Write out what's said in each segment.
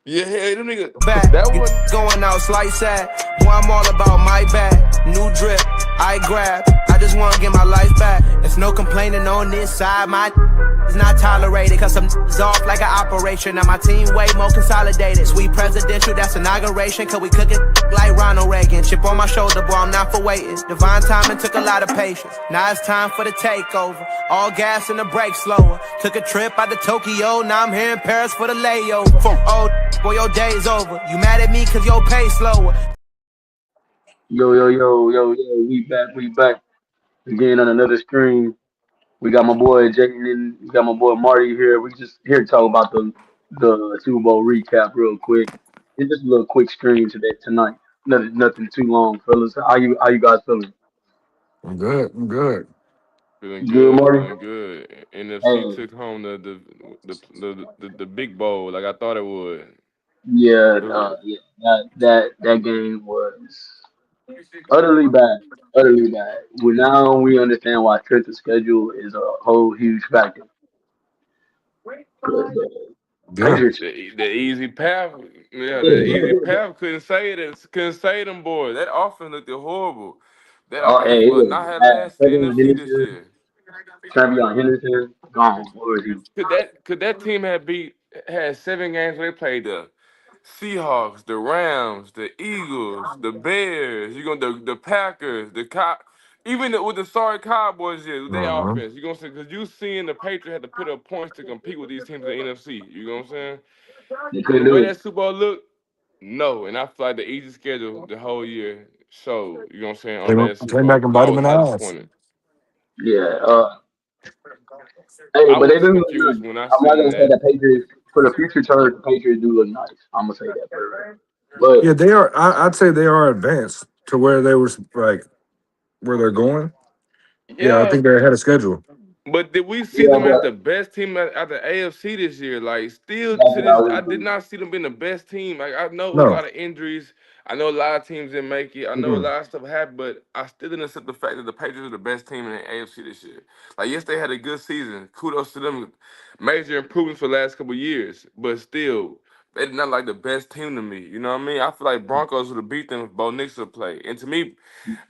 Yeah, hey, them niggas. Back, That you one. going out slice sad. Boy, I'm all about my bag. New drip, I grab. I just wanna get my life back. There's no complaining on this side. My is not tolerated, cause some is off like an operation. Now my team way more consolidated. Sweet presidential, that's inauguration. Cause we cooking like Ronald Reagan. Chip on my shoulder, boy, I'm not for waiting. Divine timing took a lot of patience. Now it's time for the takeover. All gas and the brakes slower. Took a trip out to Tokyo, now I'm here in Paris for the layover. Oh, boy, your day's over. You mad at me cause your pay slower. Yo, yo, yo, yo, yo, we back again on another stream. We got my boy Jaden and we got my boy Marty here. We just here to talk about the Super Bowl recap real quick. It's just a little quick stream today tonight. Nothing too long, fellas. How you guys feeling? I'm good. I'm good. Feeling You good, good, Marty? feeling good. NFC Hey, took home the big bowl like I thought it would. yeah, It was- yeah. That game was utterly bad, utterly bad. Well, now we understand why strength of schedule is a whole huge factor. 'Cause, Yeah. Patriots. the easy path, yeah, the easy path couldn't say them boys. That offense looked horrible. That Oh, offense hey, it will was not have bad. lasted the Kevin NFC this Henderson, year. Travion Henderson, gone. Where is he? Could that team have had 7 games where they played the Seahawks, the Rams, the Eagles, the Bears, the Packers, even with the sorry Cowboys here, with their Uh-huh. offense, you gonna say because you seeing the Patriots had to put up points to compete with these teams in the NFC. You know what I'm saying? They The couldn't do way it. that Super Bowl looked, no, and I feel like the easy schedule the whole year showed. You know what I'm saying on that Super Came Bowl. back and I bite him was in the highly ass. disappointed. Yeah. Hey, I but they was do look confused nice. when I I'm not seen gonna say that. the Patriots for the future terms. The Patriots do look nice. I'm gonna say that first. But Yeah, they are. I'd say they are advanced to where they were like where they're going. Yeah, I Yeah, think they're ahead of schedule. but did we see yeah, them as but the best team out the AFC this year? Like, still that's to what I this, was I did doing. not see them being the best team. Like, I know it was a No. lot of injuries. I know a lot of teams didn't make it. I know a Mm-mm. lot of stuff happened, but I still didn't accept the fact that the Patriots are the best team in the AFC this year. Like, yes, they had a good season. Kudos to them. Major improvements for the last couple of years, but still, they did not like the best team to me. You know what I mean? I feel like Broncos would have beat them if Bo Nix would play. And to me,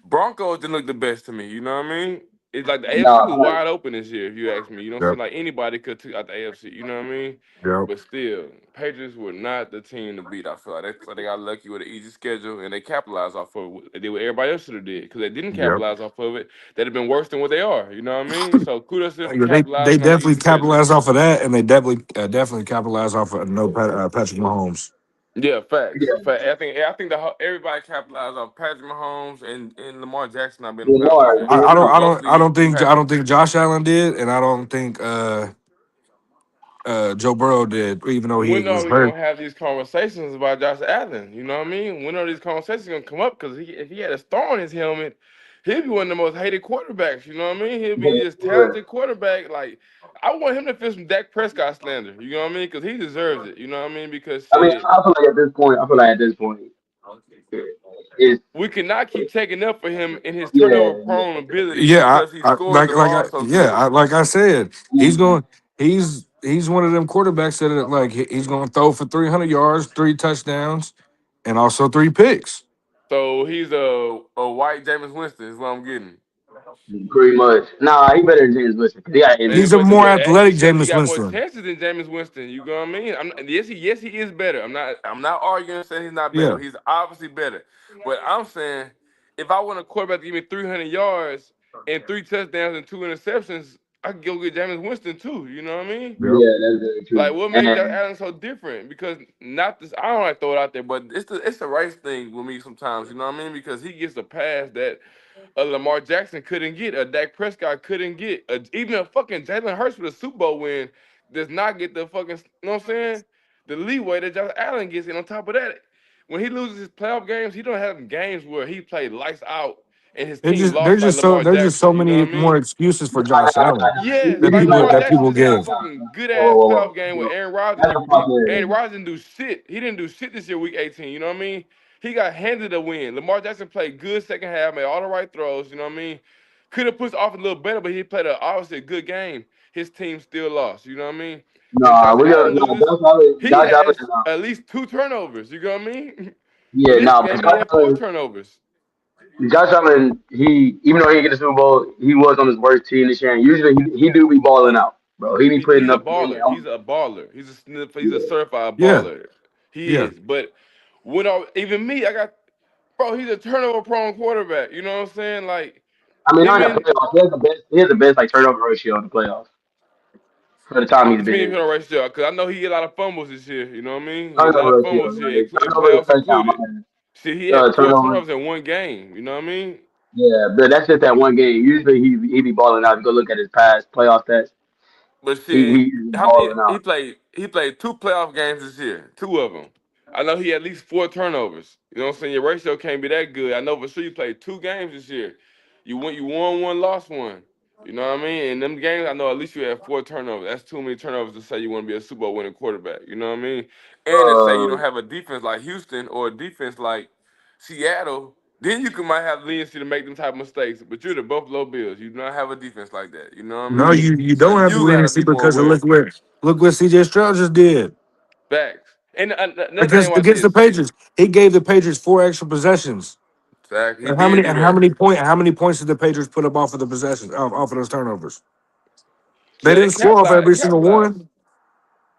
Broncos didn't look the best to me. You know what I mean? It's like the AFC Nah, was wide open this year, if you ask me. You know what I'm saying? Yep. Like anybody could take out the AFC. You know what I mean? Yep. But still, Patriots were not the team to beat. I feel like they got lucky with an easy schedule and they capitalized off of it. They did what everybody else should have did. Because they didn't Yep. capitalize off of it, they'd have been worse than what they are. You know what I mean? So kudos to them for Yeah, they capitalizing on the definitely easy schedule. capitalized off of that, and they definitely capitalized off of Patrick Mahomes. Yeah, facts. yeah, I think everybody capitalized on Patrick Mahomes and Lamar Jackson not being the playoff Lamar. players. They do. Mostly I Patrick. don't think Josh Allen did, and I don't think Joe Burrow did, even though he When are was we hurt. gonna have these conversations about Josh Allen? You know what I mean? When are these conversations gonna come up? Because if he had a star on his helmet, he'd be one of the most hated quarterbacks. You know what I mean? He'd be this Yeah. talented quarterback. Like I want him to feel some Dak Prescott slander. You know what I mean? Because he deserves it. You know what I mean? Because I mean, shit, I feel like at this point, it's we cannot keep taking up for him in his turnover yeah, prone ability Yeah, because he scores the ball so good. like I said, he's yeah. going. He's one of them quarterbacks that like he's going to throw for 300 yards, 3 touchdowns, and also 3 picks. So he's a white Jameis Winston is what I'm getting. Pretty much. Nah, he better than James Winston. 'Cause he got He's And a but more but he athletic said he Jameis got more Winston. chances than Jameis Winston. You know what I mean? Yes, he is better. I'm not arguing saying he's not better. Yeah, He's obviously better. But I'm saying if I want a quarterback to give me 300 yards and 3 touchdowns and 2 interceptions, I can go get Jameis Winston too. You know what I mean? yep. Yeah, that's very Like true. what makes Josh And Allen so different? Because not this I don't like to throw it out there, but it's the race thing with me sometimes, you know what I mean? Because he gets a pass that a Lamar Jackson couldn't get, a Dak Prescott couldn't get, even a fucking Jalen Hurts with a Super Bowl win does not get the fucking, you know what I'm saying? The leeway that Josh Allen gets. And on top of that, when he loses his playoff games, he don't have games where he played lights out and his team lost like Lamar There's just so Jackson. You know many what I more mean? excuses for I Josh know, I Allen know. Yes, He like might Lamar not. that Jackson people just had a give. fucking good Whoa, ass whoa, whoa, playoff game with whoa. Aaron Rodgers. That's a pop Aaron there. Rodgers didn't do shit. He didn't do shit this year, week 18. You know what I mean? He got handed a win. Lamar Jackson played good second half, made all the right throws. You know what I mean? Could have pushed off a little better, but he played obviously a good game. His team still lost. You know what I mean? And Nah, Josh we got Allen no loses. Josh Allen. He Josh Allen. has at least 2 turnovers. You know what I mean? Yeah, In this nah, but game, he Josh had four Allen. turnovers. Josh Allen. He even though he didn't get the Super Bowl, he was on his worst team this year. And usually he do be balling out, bro. He be putting He's a up. Yeah, baller. He's a baller. He's a snip. He's a yeah. certified Yeah, baller. He yeah. is. But when even me, I got bro. He's a turnover prone quarterback. You know what I'm saying? Like I mean, not in the even playoffs. He has the best. He has the best like turnover ratio in the playoffs for the time how he's much been mean in. you gonna race there? Because I know he had a lot of fumbles this year. You know what I mean? He had a lot of Turnover ratio, fumbles here, like in turnover to playoffs touchdown. included. See, he had four Turnover. turnovers in one game. You know what I mean? Yeah, but that's just that one game. Usually he be balling out. If you go look at his past playoff stats. But He shit, usually how many balling out. he played? He played 2 playoff games this year, 2 of them. I know he had at least 4 turnovers. You know what I'm saying? Your ratio can't be that good. I know for sure you played 2 games this year. You won one, lost one. You know what I mean? In them games, I know at least you had 4 turnovers. That's too many turnovers to say you want to be a Super Bowl winning quarterback. You know what I mean? And to say you Uh, don't have a defense like Houston or a defense like Seattle, then you might have leniency to make them type of mistakes. But you're the Buffalo Bills. You do not have a defense like that. You know what I No, mean? you So don't have the you got to leniency be more because of aware. look what CJ Stroud just did Facts. And another thing, against watch against the this. Patriots. He gave the Patriots 4 extra possessions. Zach, he And did do that. how many points did the Patriots put up off of the possessions off of those turnovers? They Yeah, they didn't score off capitalized. They every single capitalized. one.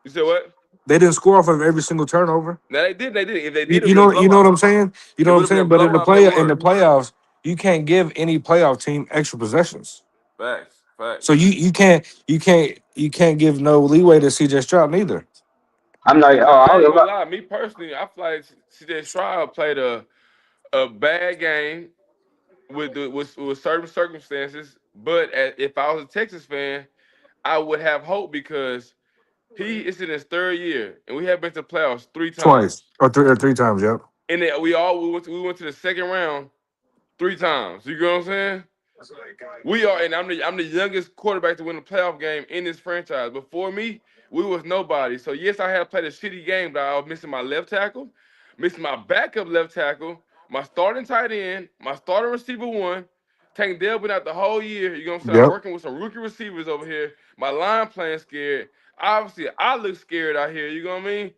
You said what? They didn't score off of every single turnover. No, they did. They did. If they You, did, it would you have been a know you know what blowout. I'm saying. You It know what would I'm have been a saying. But blowout if they in the won. playoffs, you can't give any playoff team extra possessions. Facts. So Facts. you can't give no leeway to CJ Stroud neither. I'm not. And Oh, I I ain't gonna was, lie. Me personally, I feel like CJ Stroud played a bad game with certain circumstances. But if I was a Texas fan, I would have hope because he is in his 3rd year and we have been to playoffs 3 times. Twice or three times. Yep. And then we went to the second round 3 times. You know what I'm saying? We are, and I'm the youngest quarterback to win a playoff game in this franchise. Before me, we was nobody. So yes, I had played a shitty game, but I was missing my left tackle, missing my backup left tackle, my starting tight end, my starting receiver one. Tank Dell been out the whole year. You know what I'm saying? I'm Yep. working with some rookie receivers over here. My line playing scared. Obviously, I look scared out here. You know what I mean?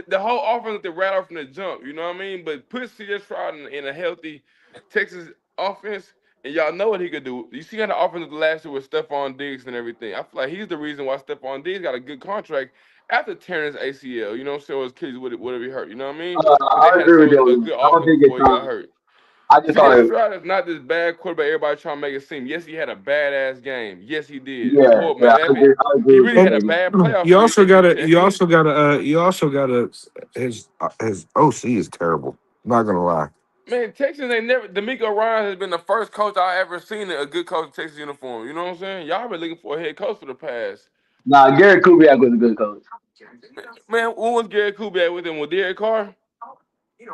The whole offense looked right off from the jump. You know what I mean? But put C.J. Stroud in a healthy Texas offense. And y'all know what he could do. You see how the offense last year with Stephon Diggs and everything. I feel like he's the reason why Stephon Diggs got a good contract after tearing his ACL. You know what I'm saying? His kids would he hurt. You know what I mean? Because they I had agree with a you. good I don't offense think it's. before he got hurt. I just thought CJ it. Stroud is not this bad quarterback. Everybody trying to make it seem. Yes, he had a badass game. Yes, he did. Yeah, Poor yeah. man. I He agree with really you, had a baby. bad playoff You year also if got you to. check You it. also got to. You also got to. His OC is terrible. I'm not gonna lie. Man, Texas ain't never. D'Amico Ryan has been the first coach I ever seen a good coach in Texas uniform. You know what I'm saying? Y'all been looking for a head coach for the past. Nah, Garrett Kubiak was a good coach. Man, when was Gary Kubiak with him? With Derek Carr?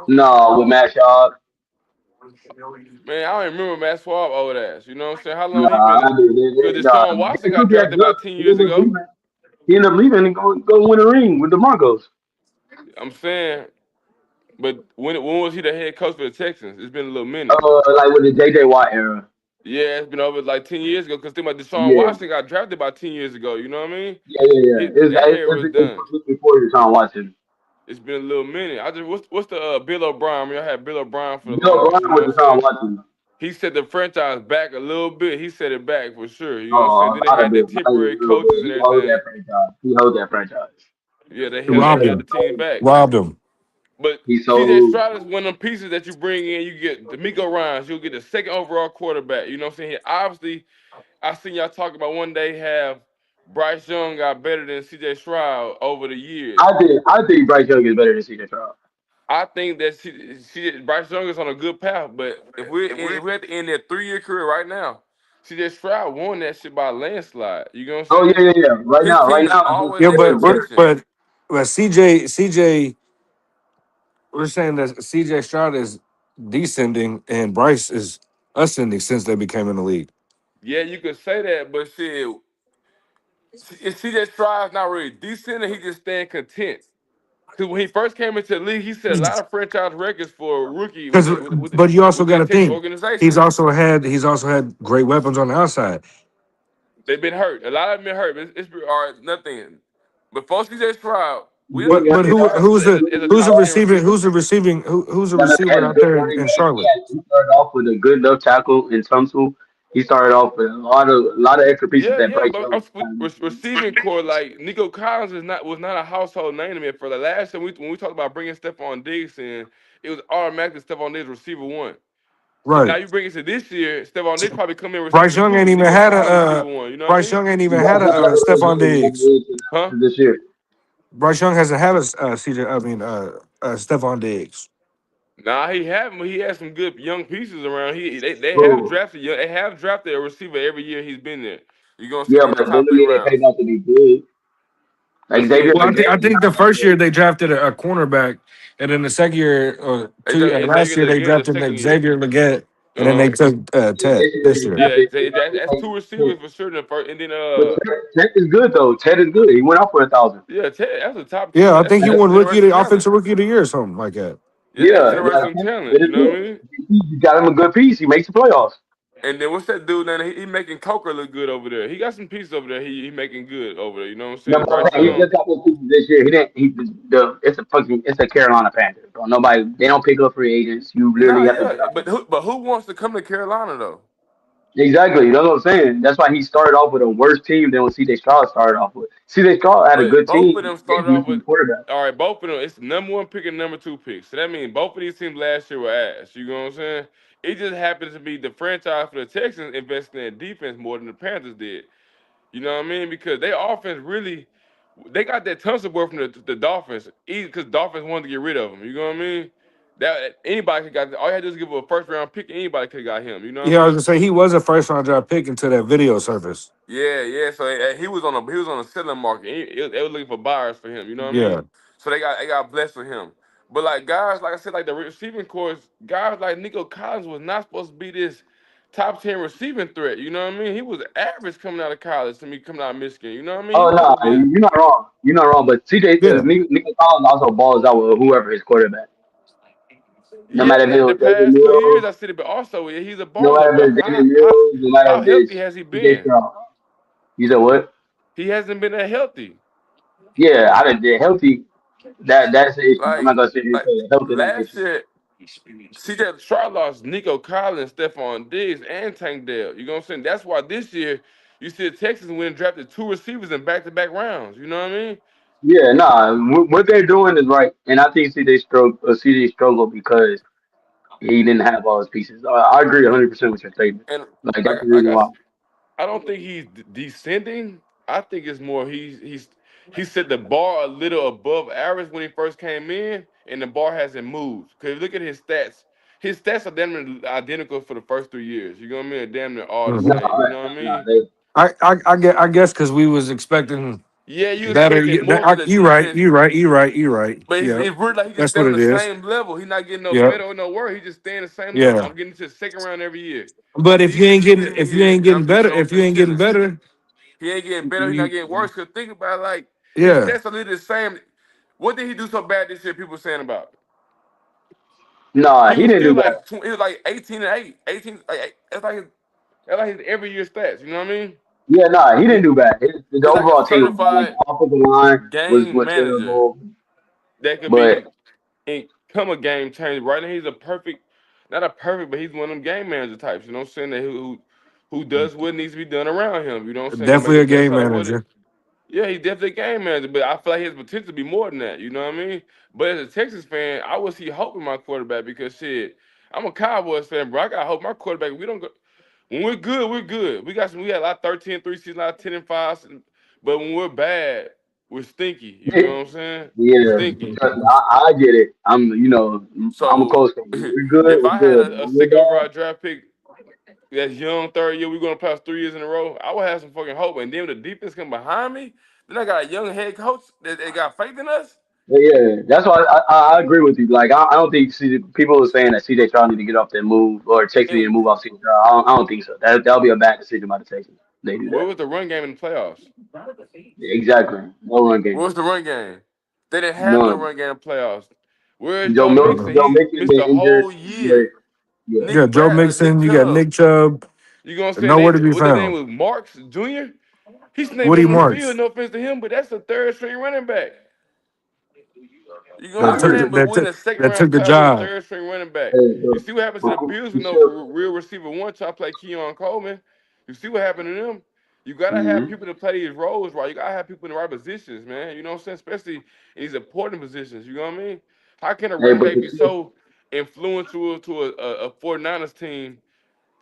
No, with Matt Schaub. Man, I don't remember Matt Swab old ass. You know what I'm saying? How long he Nah, been? I did. Because Nah, Deshaun Watson Garrett got Kubiak drafted good. about 10 He years ended up ago. leaving. He ended up leaving and go win a ring with the Broncos. I'm saying, but when was he the head coach for the Texans? It's been a little minute. Like with the JJ Watt era. Yeah, it's been over like 10 years ago. Because think about Deshaun Yeah, Watson got drafted about 10 years ago. You know what I mean? yeah. That era was done. It's before your time watching. It's been a little minute. I just what's the Bill O'Brien? I had Bill O'Brien for the Bill longest. O'Brien You know what I'm was Deshaun saying? Watson. He set the franchise back a little bit. He set it back for sure. You know what I'm saying? Then they Not a had the bit, like a temporary little coaches bit. and He held that everything. franchise. He held that franchise. Yeah, they He held robbed the him. team back. Robbed him. But He CJ sold. Stroud is one of them pieces that you bring in. You get D'Amico Ryans. You'll get the second overall quarterback. You know what I'm saying? Obviously, I seen y'all talk about one day have Bryce Young got better than CJ Stroud over the years. I think Bryce Young is better than CJ Stroud. I think that Bryce Young is on a good path, but if we're at the end of their 3-year career right now, CJ Stroud won that shit by a landslide. You know what Oh I'm saying? yeah. His Right team is now, always Yeah, in contention. but CJ, we're saying that CJ Stroud is descending and Bryce is ascending since they became in the league. Yeah, you could say that, but shit, if CJ Stroud's not really decent, he just staying content. Because when he first came into the league, he set a lot of franchise records for a rookie Because, but you also got within to Texas think organization. he's also had great weapons on the outside. They've been hurt. A lot of them been hurt. But it's nothing. before CJ Stroud, we didn't look at But CJ Stroud who's the as a top 10 receiver. who's a Yeah, he had receiver a out good there running in game. Charlotte? He started off with a good left tackle in Tunsil. He started off with a lot of extra pieces Yeah, that yeah, Bryce but Young kind of missing. receiving core like Nico Collins was not a household name to me for the last time when we talked about bringing Stephon Diggs in, it was automatically Stephon Diggs receiver one. So now Right. you bring it to this year, Stephon Diggs probably come in Bryce receiver Young two, ain't even Nico had Collins receiver one. You know what I Bryce mean? Young ain't He even got had a better Stephon Diggs. Huh? this year. Bryce Young hasn't had a CJ. Stephon Diggs. Nah, he haven't. He has some good young pieces around. They have Bro, drafted they have drafted a receiver every year he's been there. You're gonna see yeah, in the but then top three again, they paid rounds. out to be good. But Like see, Xavier Well, McKinney I is think the not first that year they drafted a cornerback, and then the second year, last Xavier year they Leggett the drafted second year. Xavier Leggett, and then Uh-huh. they took good. Ted This year this they year. Yeah, drafted. that's two receivers for sure in the first, and then But Ted is good though. Ted is good. He went out for 1,000. yeah, Ted, that's a top Yeah, I think he that's won generational talent. offensive rookie of the year or something like that. Yeah, that's Yeah, yeah, generational talent. Ted You is know what I good. mean? You got him a good piece. He makes the playoffs. And then what's that dude? Now he making Coker look good over there. He got some pieces over there. He making good over there. You know what I'm No, saying? but I'm Bryce saying he Young. just got those pieces this year. He didn't. It's a Carolina Panthers. Bro. Nobody. They don't pick up free agents. You literally Nah, have to yeah, draft but them. who wants to come to Carolina though? Exactly. That's what I'm saying. That's why he started off with a worse team than what C.J. Stroud started off with. C.J. Stroud had a But good both team. of them They started just off missing with the quarterback. all right. Both of them, it's number one pick and number two pick. So that means both of these teams last year were ass. You know what I'm saying? It just happens to be the franchise for the Texans investing in defense more than the Panthers did. You know what I mean? Because their offense really, they got that Tunsil boy from the Dolphins, because Dolphins wanted to get rid of him. You know what I mean? That anybody could got. All you had to do is give him a first round pick. Anybody could have got him. You know what I Yeah, I was mean? gonna say he was a first round draft pick until that video surfaced. Yeah, yeah. So he was on a selling market. They was looking for buyers for him. You know what I mean? Yeah, So they got blessed with him. But like guys, like I said, like the receiving course, guys like Nico Collins was not supposed to be this top 10 receiving threat. You know what I mean? He was average coming out of college to me, coming out of Michigan. You know what I mean? He Oh wasn't no, this. you're not wrong. You're not wrong. But C.J. yeah, Nico Collins also balls out with whoever his quarterback. No Yeah, matter if it the was David past 2 years Mills, I said it, but also yeah, he's a no baller. matter But if it's David Mills, no matter how if healthy it's has he C.J. been? Stroud. You said what? He hasn't been that healthy. Yeah, I done did healthy. That's the issue. I'm Like not gonna sit here and like say healthy ain't an last issue. year, CJ Stroud lost Nico Collins, Stephon Diggs, and Tank Dell. You know what I'm saying? That's why this year you see the Texans went and drafted two receivers in back-to-back rounds. You know what I mean? Yeah, nah. What they're doing is right, and I think CJ struggled because he didn't have all his pieces. I agree 100% with your statement. And Like like that's the like reason why. I don't think he's descending. I think it's more he set the bar a little above average when he first came in, and the bar hasn't moved. Cause if you look at his stats are damn near identical for the first 3 years. You know what I mean? Damn near all the Nah, hmm same. You know what I nah, mean? I guess because we was expecting Yeah, you better. expected more with the You right, defense, you right, you right, you right. but Yeah, it's really like he just that's stay what on it the is. same level. He's not getting no Yeah, better or no worse. He just staying the same level. yeah. I'm getting to the second round every year. But I'm getting to the second if you year, ain't and I'm getting just better, showing if you ain't getting consistency. better, He ain't getting better. He's not you, getting worse. Cause think about it, like his yeah. stats are literally the same. What did he do so bad this year? People saying about. nah, He he was didn't still do bad. like it was like 18-8, 18. That's like his every year stats. You know what I mean? Yeah, nah, he didn't He, do bad. The he's like a overall team was bad. Like certified the offensive line game was manager terrible, that could but be and come a game changer. Right now, he's a perfect, not a perfect, but he's one of them game manager types. You know what I'm saying? That who does what needs to be done around him. You know what I'm saying? Gonna make Definitely the a best game out of what it. manager. Yeah, he's definitely a game manager, but I feel like he has potential to be more than that. You know what I mean? But as a Texas fan, I would see hope in my quarterback because shit, I'm a Cowboys fan, bro. I got hope my quarterback. We don't go when we're good, we're good. We got a lot 13-3 season, a lot 10-5, but when we're bad, we're stinky. You know what I'm saying? yeah, Stinky. trust me, I get it. I'm a So close fan. We're good, if we're I had good. But a when we're sick bad, overall draft pick that's young, third year, we're gonna pass 3 years in a row, I would have some fucking hope. And then when the defense come behind me, then I got a young head coach that they got faith in us. yeah, that's why I agree with you. Like I don't think people are saying that CJ Stroud need to get off that move or Texas need And to move off CJ Stroud. I don't think so. That'll be a bad decision by the Texans. They do where that. was the run game in the playoffs? Exactly. No run Where game. was the run game? They didn't have no None. run game in the playoffs. Where's Joe Mixon? Joe He Mixon missed been a injured. whole But year. yeah. Yeah, Joe Nick Mixon. You got Chubb. Nick Chubb. You know what I'm saying? Nowhere to be What their name found. was Marks Jr. He's not What even he on the field. marks? No offense to him, but that's a third string running back. You know what I I'm That took agree. the, saying? But that we in took a second that round took the class with a job. third string running back. Hey, You see what happened to the Bills with but no Chip. real receiver one trying to play Keon Coleman? You see what happened to them? You gotta have Mm-hmm. people to play these roles right. You gotta have people in the right positions, man. You know what I'm saying? Especially in these important positions. You know what I mean? How can a Hey, running but back the be Chip. so influential to a 49ers team,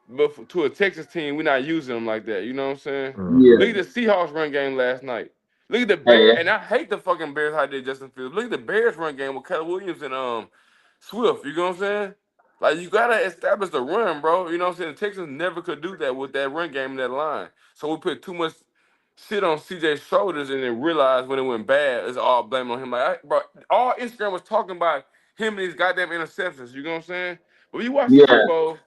but to a Texas team, we're not using them like that? You know what I'm saying? Mhm. Look Yeah. at the Seahawks run game last night. Look at the Hey, Bears, and I hate the fucking Bears how they did Justin Fields. Look at the Bears run game with Keller Williams and Swift. You know what I'm saying? Like you gotta establish the run, bro. You know what I'm saying? The Texans never could do that with that run game in that line. So we put too much shit on CJ's shoulders and then realized when it went bad, it's all blame on him. Bro, all Instagram was talking about him and these goddamn interceptions. You know what I'm saying? But when you watch the Super yeah. Bowl,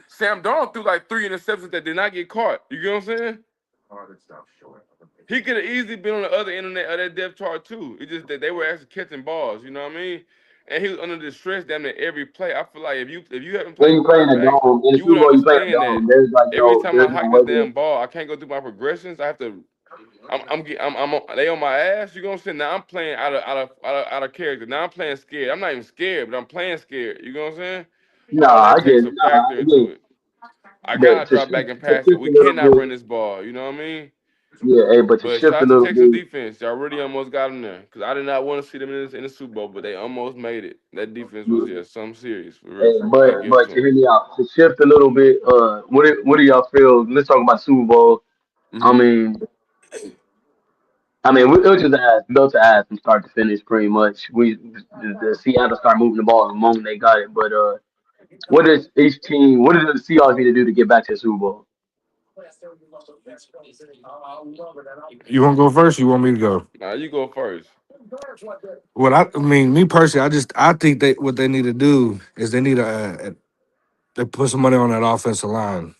Sam Darnold threw like 3 interceptions that did not get caught. You get what I'm saying? He could have easily been on the other internet of that depth chart too. It's just that they were actually catching balls. You know what I mean? And he was under the stress damn near every play. I feel like if you haven't When played you play in the quarterback, dome, in the you would Super Bowl, you play in the understand that dome. There's like every time I there's no hike this wiggle. damn ball, I can't go through my progressions. I have to. They on my ass. You know what I'm saying? Now I'm playing out of character. Now I'm playing scared. I'm not even scared, but I'm playing scared. You know what I'm saying? All Nah, that I get, takes a nah, factor I get, into it. I but gotta drop back and to pass it. shift a We little cannot bit, run this ball. You know what I mean? yeah, hey, but to But shift shout a out to little Texas bit, defense. Y'all really almost got them there. Because I did not want to see them in the Super Bowl, but they almost made it. That defense was yeah, just something serious. For real, hey, for real. Gotta give it but to to them. hear me out, to shift a little bit, what do y'all feel? Let's talk about Super Bowl. I Hmm. mean, it was just ass, built to ass from start to finish, pretty much. The Seattle start moving the ball the moment they got it, but what does each team? What does the Seahawks need to do to get back to the Super Bowl? You want to go first? You want me to go? Now you go first. What I mean, me personally, I think they what they need to do is they need to put some money on that offensive line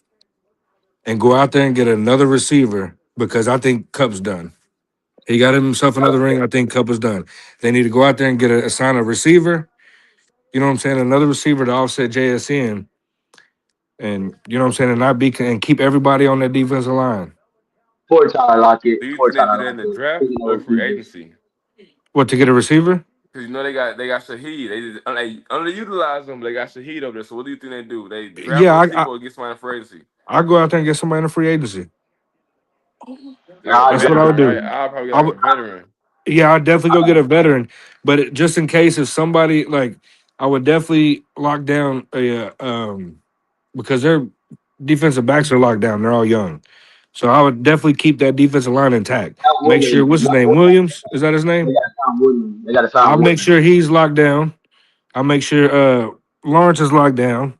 and go out there and get another receiver because I think Cup's done. He got himself another ring. I think Cup is done. They need to go out there and get assign a receiver. You know what I'm saying? Another receiver to offset JSN, and you know what I'm saying, and not be and keep everybody on that defensive line. Poor Tyler Lockett, Do you poor think they do Tyler that in the Lockett, draft taking or those free receivers. agency? What to get a receiver? Because you know they got Shaheed. They underutilized them. But they got Shaheed over there. So what do you think they do? They draft a Yeah, receiver or get somebody in free agency? I go out there and get somebody in a free agency. Like a I That's what I would veteran, right? do. I'll probably get I like a would, veteran. yeah, I'd definitely go get a veteran, but just in case if somebody like, I would definitely lock down a because their defensive backs are locked down. They're all young, so I would definitely keep that defensive line intact. Tom Make sure Williams, what's his name, Williams, is that his they name? got Tom Williams. They got to I'll sign make Williams. sure he's locked down. I'll make sure Lawrence is locked down.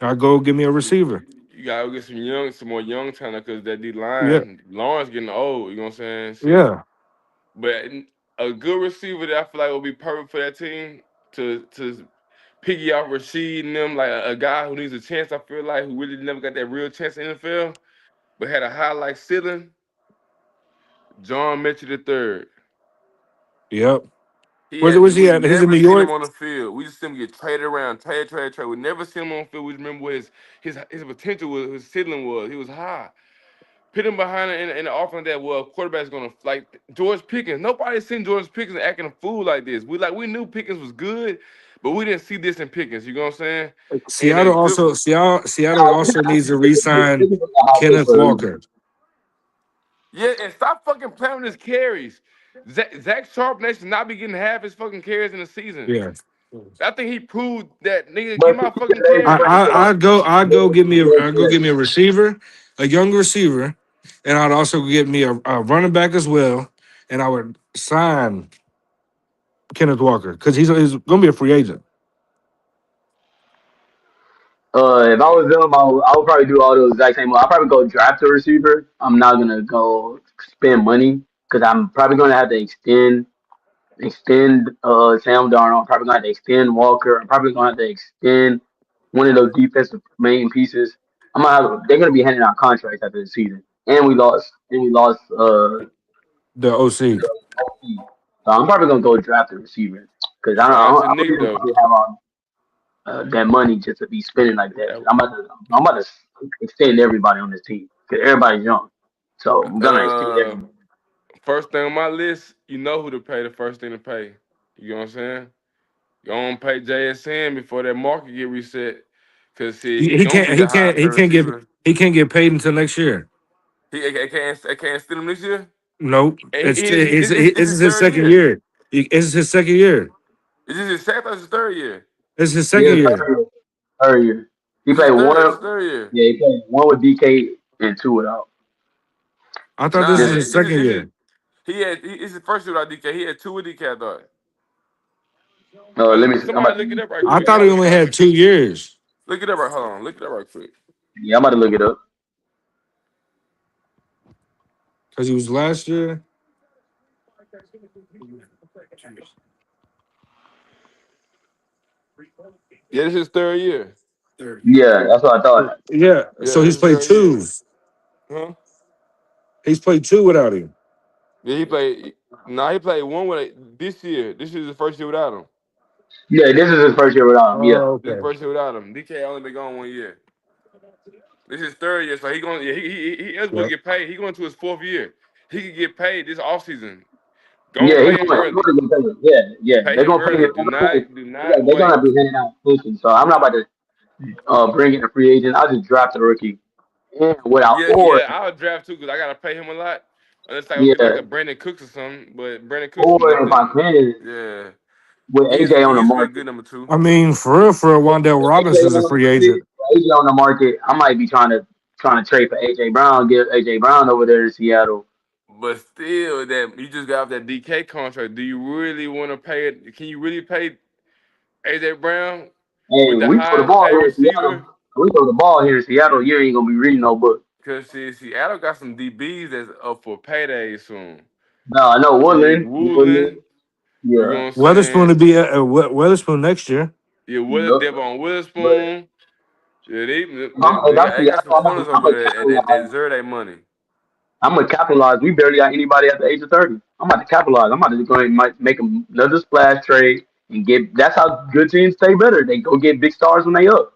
I'll go give me a receiver. You gotta get some more young talent because that D Yeah, line, Lawrence getting old. You know what I'm saying? Shit. yeah. But a good receiver that I feel like will be perfect for that team to piggy off Rashid and them, like a guy who needs a chance. I feel like who really never got that real chance in the NFL, but had a high like ceiling. John Mitchell the third. Yep. He Where's had where's he we at? He's in never New seen him York. on the field. We just see him get traded around, trade. We never seen him on the field. We just remember what his potential was, his ceiling was. He was high. Put him behind in the offense that quarterback's gonna like George Pickens. Nobody seen George Pickens acting a fool like this. We knew Pickens was good, but we didn't see this in Pickens. You know what I'm saying? And a good Seattle also needs to re-sign Pickens was a high pick Kenneth for a reason. Walker. yeah, and stop fucking playing with his carries. Zach Sharp should not be getting half his fucking carries in the season. Yeah. I think he proved that nigga But get to my me, the fucking main point carries. was I'd go get me George I'd go get me Pickens. a receiver, a young receiver, and I'd also get me a running back as well. And I would sign Kenneth Walker because he's gonna be a free agent. If I was them, I would probably do all those exact same. I'll probably go draft a receiver. I'm not gonna go spend money because I'm probably gonna have to extend Sam Darnold. I'm probably gonna have to extend Walker. I'm probably gonna have to extend one of those defensive main pieces. They're gonna be handing out contracts after the season, and we lost The OC. OP. So I'm probably gonna go draft a receiver because Shout out to I Nick really though. don't have all that money just to be spending like that. That, Because I'm about to extend everybody on this team because everybody's young. So we're gonna exceed Uh, everything. First thing on my list, you know who to pay. The first thing to pay. You know what I'm saying? You don't pay JSN before that market get reset, cause see, He, he he gonna can't be he the can't highest he paid can't get receiver. he can't get paid until next year. He can't steal him this year. Nope. And It's it's this this his is his third second year. year. This is his second year. Is this his second or his third year? This is his Yeah, second year. third year. He This is played third. It's one. third year. Yeah, he played one with DK and two without. I thought this Nah, was This his second year. it's his first year without DK. He had two with DK. I thought. let me see. I'm Somebody about look it to, up right I quick. thought he Y'all only had 2 years look it up right. Hold on. Look it up right quick. yeah, I'm about to look it up. because he was last year. Yeah, this is his third year. Yeah, that's what I thought. Yeah. Yeah, So this is he's his played third year. two. Huh? He's played two without him. Yeah, he played. Nah, he played one with this year. This is his first year without him. Yeah, this is his first year without him. Yeah. Oh, This is his okay. first year without him. DK only been gone 1 year. This is his third year, so he going. Yeah, he eligible to Yep. get paid. He going to his fourth year. He could get paid this offseason. Go and Yeah, pay him he early. going to get paid. Yeah, yeah. Pay They're him gonna pay early. him. Do Yeah, not they're gonna wait. be handing out positions. So I'm not about to bring in a free agent. I'll just draft a rookie. And without Yeah, or yeah. I'll draft too because I gotta pay him a lot. Unless I go get like yeah, a Brandon Cooks or something. But Brandon Cooks or if I nothing. can Yeah, with AJ on he the used to be a market. good number two. I mean, for real, Wandale If AJ Robinson's a on the free market, agent. AJ on the market, I might be trying to trade for AJ Brown, get AJ Brown over there in Seattle. But still, that you just got off that DK contract. Do you really want to pay it? Can you really pay AJ Brown Hey, with the we throw the highest ball paid here in Seattle. receiver? We throw the ball here in Seattle. You ain't gonna be reading no book. Because Seattle got some DBs that's up for payday soon. No, I know Tariq Woodland. Woodland. Woolen, you know Yeah. what I'm Weatherspoon to saying? be Weatherspoon next year. Yeah, Yep. Devon But Witherspoon. Yeah, if I'm they got some Seattle, corners I'm over a there that capitalize. deserve their money. I'm gonna capitalize. We barely got anybody at the age of 30. I'm about to capitalize. I'm about to go and might make another splash trade and get. That's how good teams stay better. They go get big stars when they up.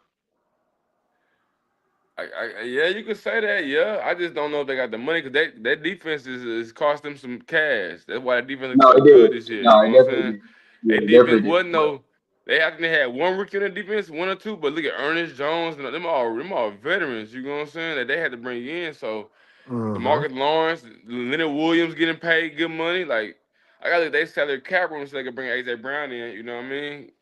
Yeah, you could say that. Yeah, I just don't know if they got the money because that defense is cost them some cash. That's why the defense looks No, so it good did. this year. You No, know it what I'm definitely saying? did. Yeah, A it defense definitely did. wasn't no. They actually had one rookie on the defense, one or two. But look at Ernest Jones and them all veterans. You know what I'm saying? That they had to bring in. So Hmm. DeMarcus Lawrence, Leonard Williams getting paid good money. Like I got to they salary cap room so they could bring AJ Brown in. You know what I mean?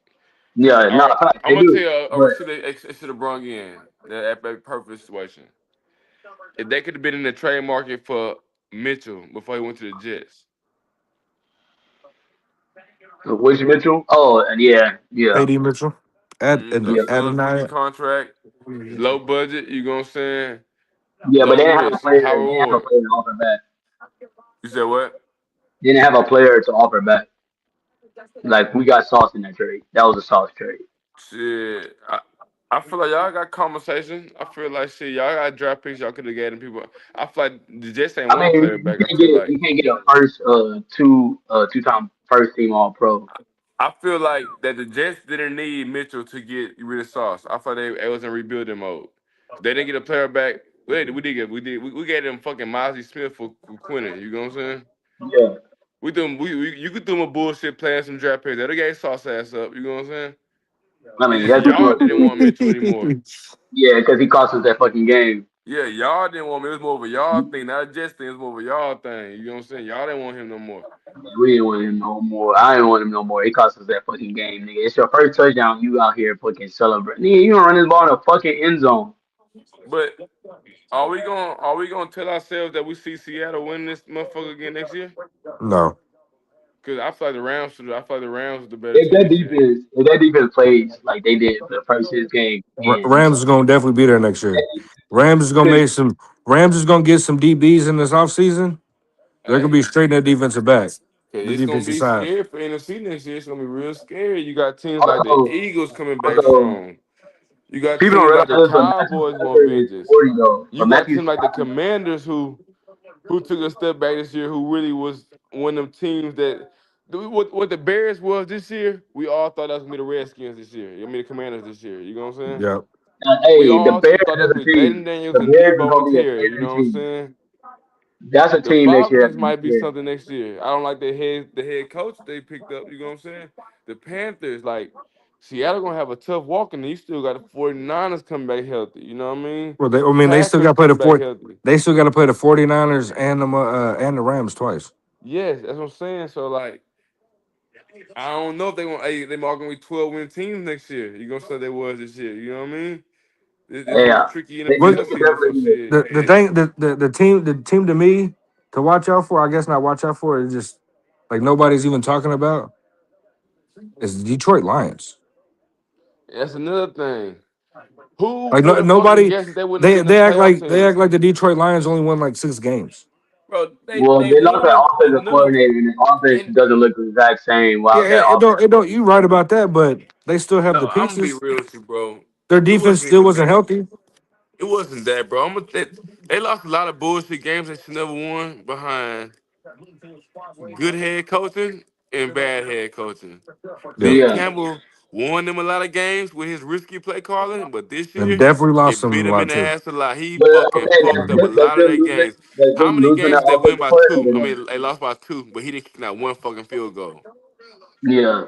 Yeah, no, All right, I feel like I'm they gonna tell do. you a But receiver they should have brought in that perfect situation. If they could have been in the trade market for Mitchell before he went to the Jets. Wish Mitchell. Oh, and yeah, yeah, AD Mitchell. A yeah, Suggs rookie Adonai. contract, low budget. You know what I'm saying? yeah. But they Low didn't have a risk, player. high They didn't have a reward. player to offer back. You said what? They didn't have a player to offer back. Like we got Sauce in that trade. That was a Sauce trade. Shit. I feel like y'all got conversation. I feel like shit, y'all got draft picks y'all could have gotten people. I feel like the Jets ain't I want a mean, player you back. I can't feel get like. you can't get a first two-time first team All Pro. I feel like that the Jets didn't need Mitchell to get rid of Sauce. I thought they was in rebuilding mode. They didn't get a player back. We gave them fucking Mozzie Smith for Quinnen. You know what I'm saying? Yeah, You could do them a bullshit playing some draft picks. They gave Sauce ass up. You know what I'm saying? I It's mean just that's just y'all what. didn't want Mitchell anymore. Yeah, because he cost us that fucking game. Yeah, y'all didn't want me. It was more of a y'all thing, not a Jets thing. It was more of a y'all thing. You know what I'm saying? Y'all didn't want him no more. We didn't want him no more. I didn't want him no more. He cost us that fucking game, nigga. It's your first touchdown. You out here fucking celebrating. Nigga, you gonna run this ball in the fucking end zone. But are we gonna tell ourselves that we see Seattle win this motherfucker again next year? No. Cause I feel like the Rams are the better If team that this year. defense, if that defense plays like they did for the first six games, and Rams is gonna definitely be there next year. Rams is gonna make some. Rams is gonna get some DBs in this offseason. They're gonna be Hey, straight in that defensive back, cause the it's gonna defensive be side. scary for NFC next year. It's gonna be real scary. You got teams like the also, Eagles coming back also strong. You got people don't teams like realize the this, but Matthew Cowboys want Stafford is vengeance. 40 though. You But got Matthew teams like the Stafford, Commanders who took a step back this year, who really was one of them teams that what the Bears was this year. We all thought that was gonna be the Redskins this year. I mean the Commanders this year. You know what I'm saying? Yep. We hey, the all Bears thought that as was a gonna be Jaden team, Daniels the and Bears is Debo gonna be a Terry. You scary know what I'm team. saying? That's a The team next year. Falcons might be Yeah. something next year. I don't like the head coach they picked up. You know what I'm saying? The Panthers, like Seattle, gonna have a tough walk, and you still got the 49ers coming back healthy. You know what I mean? Well, I mean, they still got Packers to play the coming back four. healthy. They still got to play the 49ers and the Rams twice. Yes, that's what I'm saying. So like, I don't know if they gonna they all gonna be 12-win teams next year. You gonna say they was this year? You know what I mean? This some Yeah. tricky They NFL But season. So definitely shit. the thing, the team to me to watch out for, I guess not watch out for, is just like nobody's even talking about is the Detroit Lions. That's another thing. Who Like would no, have fucking nobody, guessed that they wouldn't have they been in they the act playoff like they act team? like the Detroit Lions only won like 6 games. Bro, well, they they lost their won and offensive coordinator, and the offense and doesn't look the exact same Yeah, without that it offensive don't. You right coordinator. about that, but they still have the no, I'm gonna be pieces. real with you, bro. Their It defense wasn't still even wasn't that. healthy. It wasn't that, bro. They lost a lot of bullshit games they should never won behind good head coaching and bad head coaching. Yeah, Dan Yeah. Campbell won them a lot of games with his risky play calling, but this and year definitely lost it bit some a him lot in the too. ass a lot. He But fucking okay, fucked up a lot of their games. that's How them many losing games their did they win offensive by two? I coordinator. mean, they lost by two, but he didn't kick not one fucking field goal. Yeah.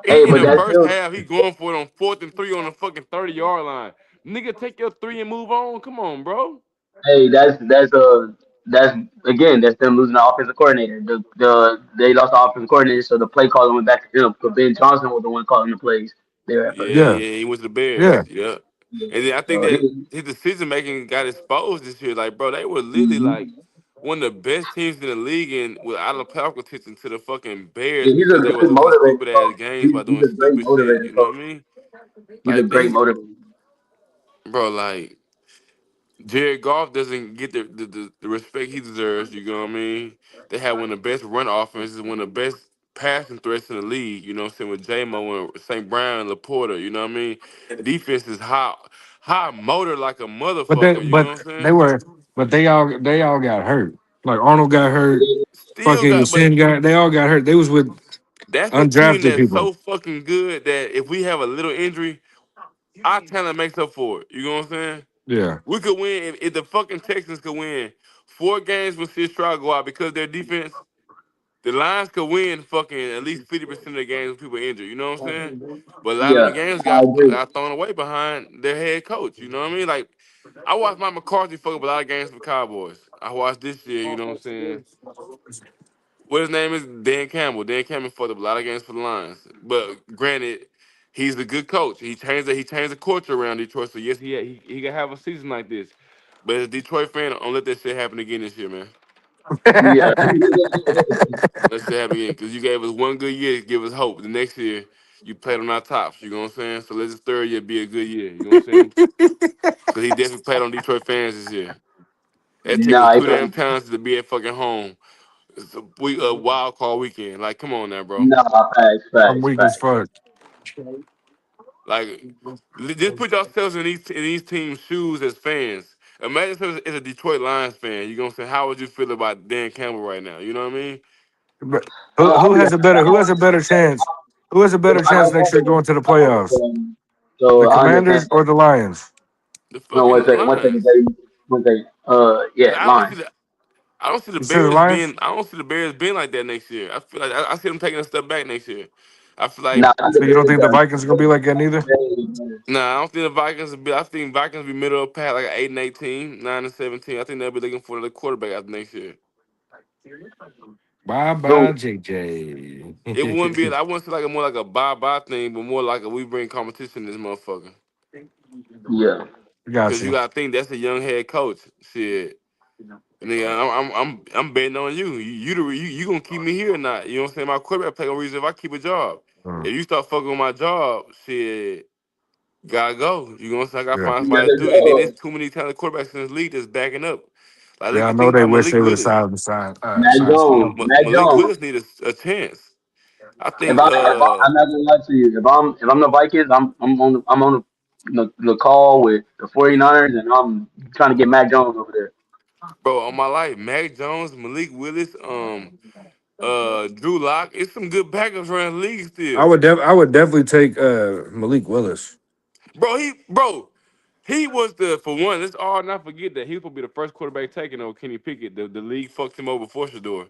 Hey, In but the that's first still half, he going for it on 4th and 3 on the fucking 30-yard line. Nigga, take your three and move on. Come on, bro. hey, that's again that's them losing the offensive coordinator. They lost the offensive coordinator, so the play calling went back to him. Because Ben Johnson was the one calling the plays there at Yeah, first. Yeah, yeah, he went to the Bears. yeah. Yeah. Yeah. And then I think So that his decision making got exposed this year. Like, bro, they were literally mhm. like one of the best teams in the league and with out of playoff contention to the fucking Bears Yeah, he's because a they were great losing motivator stupid ass coach. games by He's doing a great stupid shit. motivator You know what coach. I mean? He's a Like great these, motivator. bro, like Jared Goff doesn't get the respect he deserves. You know what I mean? They have one of the best run offenses, one of the best passing threats in the league. You know what I'm saying? With J-Mo and St. Brown and Laporta. You know what I mean? Defense is high motor like a But they motherfucker. You know but what I'm they saying? were but they all got hurt. Like Arnold got hurt. Still Fucking got, but Sin got. They all got hurt. They was with that's a team undrafted that's people. so fucking good that if we have a little injury, our talent makes up for it. You know what I'm saying? Yeah, We could win if the fucking Texans could win 4 games when Sid Stroud go out because their defense. The Lions could win fucking at least 50% of the games with people injured. You know what I'm saying? But a lot of Yeah, them games I agree. got thrown away behind their head coach. You know what I mean? Like I watched Mike McCarthy fuck up a lot of games for Cowboys. I watched this year. You know what I'm saying? What his name is Dan Campbell. Dan Campbell fucked up a lot of games for the Lions. But granted, he's a good coach. He changed the culture around Detroit. So yes, he can have a season like this. But as a Detroit fan, don't let that shit happen again this year, man. Yeah. Let's say happen again because you gave us one good year to give us hope. The next year, you played on our tops. You know what I'm saying? So let this third year be a good year. You know what I'm saying? Because he definitely played on Detroit fans this year. That team was Nah, too damn talented to be at fucking home. It's a wild card weekend. Like, come on now, bro. nah, facts, I'm facts, weak as facts. fuck. Like, just put yourselves in these teams' shoes as fans. Imagine if it's a Detroit Lions fan. You know what I'm saying? How would you feel about Dan Campbell right now? You know what I mean? But who I'll who be has a better honest. who has a better chance? Who has a If better I chance got next year going to the playoffs? The so I Commanders understand. or the Lions? The No, fucking one second, Lions. baby. One second. Cause Yeah, line. I don't see the You said the Bears Lions? being I don't see the Bears being like that next year. I feel like I see them taking a step back next year. I feel like Nah, I So think you don't the think the Bears Vikings are gonna be like that neither? better. nah, I don't think the Vikings will be I think Vikings will be middle of the pack like 8-18, 9-17. I think they'll be looking for the quarterback after next year. Bye bye Who? JJ. It wouldn't be I wouldn't say like a more like a bye-bye thing, but more like a we bring competition to this motherfucker. Yeah. Got Cause you you. gotta think that's a young head coach. Shit. Nigga, I'm betting on you. You gonna keep me here or not? You know what I'm saying? My quarterback play gonna reason if I keep a job. Mm, If you start fucking with my job, shit, gotta go. You know what I'm saying? I gotta yeah. find You somebody to gotta do it. And then there's go. too many talented quarterbacks in this league that's backing up. Like look Yeah, I at know think they about wish Malik they would have Willis. Mac signed Jones. somebody. Mac Malik Jones. Willis need a chance. I If think I, I'm not gonna lie to you, if I'm the Vikings, I'm on the call with the 49ers, and I'm trying to get Mac Jones over there. bro, on my life, Mac Jones, Malik Willis, Drew Lock, it's some good backups around the league still. I would definitely take Malik Willis. Bro, He was for one. Let's all not forget that he was supposed to be the first quarterback taken over Kenny Pickett. The league fucked him over for Shador.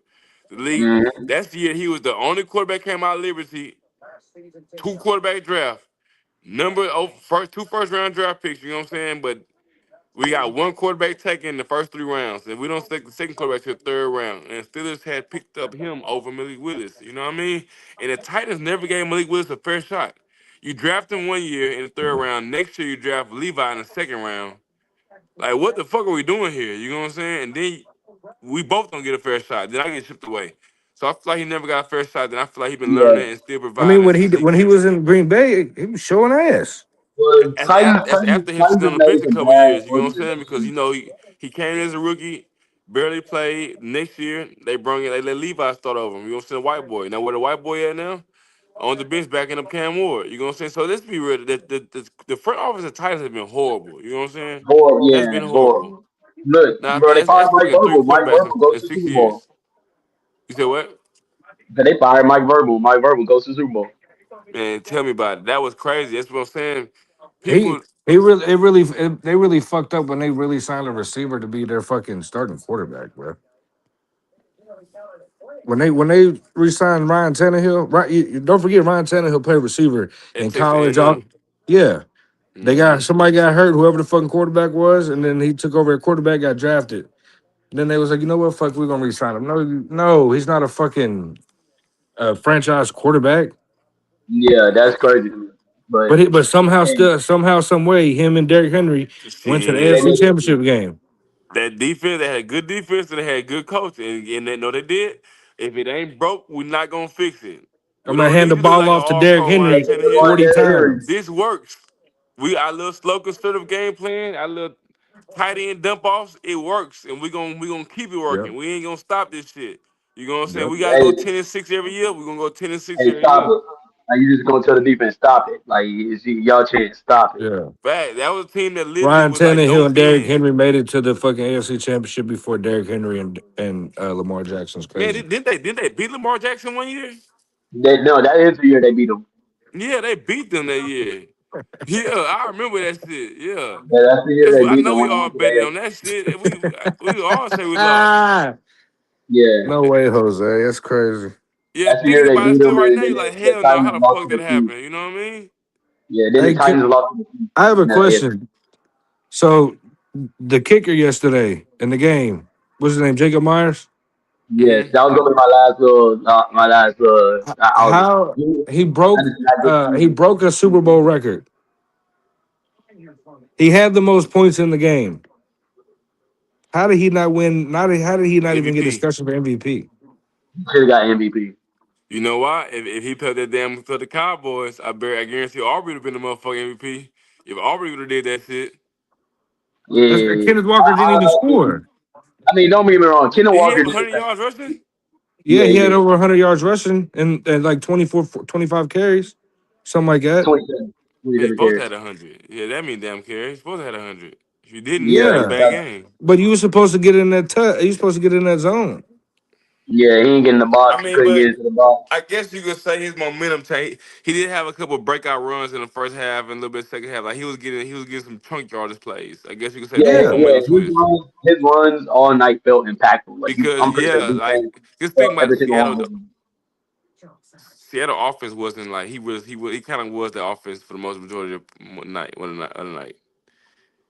The league. Mm-hmm. That's the year he was the only quarterback came out of Liberty. Two quarterback draft. First two first round draft picks. You know what I'm saying? But we got one quarterback taken in the first 3 rounds, and we don't take the second quarterback to the third round. And Steelers had picked up him over Malik Willis. You know what I mean? And the Titans never gave Malik Willis a fair shot. You draft him 1 year in the third round. Next year you draft Levi in the second round. Like, what the fuck are we doing here? You know what I'm saying? And then we both don't get a fair shot. Then I get shipped away. So I feel like he never got a fair shot. Then I feel like he been Yeah. learning and still I mean, providing since he when he was in Green Bay, he was showing ass. Well, that's after him Titans sitting have on the bench made a a couple bad years. You know what I'm saying? Because organization. he came in as a rookie, barely played. Next year they let Levi start over him. You know what I'm saying? White boy. Now where the white boy at now? On the bench backing up Cam Ward. You know what I'm saying? So let's be real. The front office of Titans has been horrible. You know what I'm saying? Horrible, That's yeah, been horrible. horrible. Look, Now I bro, think they fired that's Mike bringing three Vrabel. Mike quarterbacks Vrabel goes in to the six Super Bowl. years. You said what? They fired Mike Vrabel. Mike Vrabel goes to the Super Bowl. Man, tell me about it. That was crazy. That's what I'm saying. He People they really fucked up when they really signed a receiver to be their fucking starting quarterback, bro. When they re-signed Ryan Tannehill, right? Don't forget Ryan Tannehill played receiver at in Texas college. All A&M. yeah, they got Mm-hmm. somebody got hurt, whoever the fucking quarterback was, and then he took over at quarterback, got drafted. Then they was like, you know what, fuck, we're gonna re-sign him. No, no, he's not a fucking franchise quarterback. Yeah, that's crazy to me. But But hey, somehow, some way, him and Derrick Henry went to the they Shit. AFC made it. Championship game. That defense, they had good defense and they had good coach. And they know they did. If it ain't broke, we're not gonna fix it. I'm We gonna don't hand the need you to look ball like an off to all Derrick pro Ryan Henry They made Tannehill. 40 Derrick Henry. times. This works. Our little slow conservative game plan, our little tight end dump offs, it works. And we gonna keep it Yep. working. We ain't gonna stop this shit. You know what I'm saying? Yep. We gotta go Hey, 10-6 every year. We're gonna go 10-6 hey, every stop year. it! Like you just gonna tell the defense stop it. Like it's y'all chance, stop it. Yeah. Fact. That was a team that literally Ryan was like, Tannehill don't and Derrick bend. Henry made it to the fucking AFC Championship before Derrick Henry and Lamar Jackson's Man, crazy. didn't they beat Lamar Jackson 1 year? No, that is the year they beat them. Yeah, they beat them that year. Yeah, I remember that shit. Yeah, Yeah, that's the year they I beat know them we when they all went to betted the on that shit. We all say we lost. Ah, Yeah, no way, Jose. That's crazy. Yeah, that's the year thinking they about it beat still them, right and now, then you like the hell no. How Titans the lost fuck to that the Chiefs. happened? You know what I mean? Yeah, then the Hey, Titans lost to the Chiefs I have a in the AFC. question. So the kicker yesterday in the game, what's his name? Jacob Myers. Yes, Hmm. that was gonna be my last outing. How I just not good he season. broke a Super Bowl record. He had the most points in the game. How did he not win? How did he not even get MVP. discussion for MVP? Should have got MVP. You know why? If he played that damn for the Cowboys, I guarantee Aubrey would have been the motherfucking MVP. If Aubrey would have did that shit, Yeah, That's, yeah, yeah. Kenneth Walker didn't even I, score. I mean, don't get me wrong. Kenneth did he Walker have did the 100 thing. yards rushing? Yeah, Yeah, he he had did. over 100 yards rushing and like 25 carries, something like that. 27, Yeah, he's 27 supposed to carries. have 100. Yeah, that mean damn care. He's supposed to have 100. If you didn't, you Yeah, had a Yeah, bad game. but you were supposed to get in that. You supposed to get in that zone. yeah, he ain't getting the I box. He mean, couldn't get but into the box. I guess you could say his momentum change. He did have a couple of breakout runs in the first half and a little bit second half. Like he was getting some chunk yardage plays. I guess you could say Yeah, that his Yeah, momentum switched. his runs all night felt impactful. Like Because I'm pretty sure yeah, defense like just think felt about every the single one of them. Seattle offense wasn't like he kind of was the offense for the most majority of the night.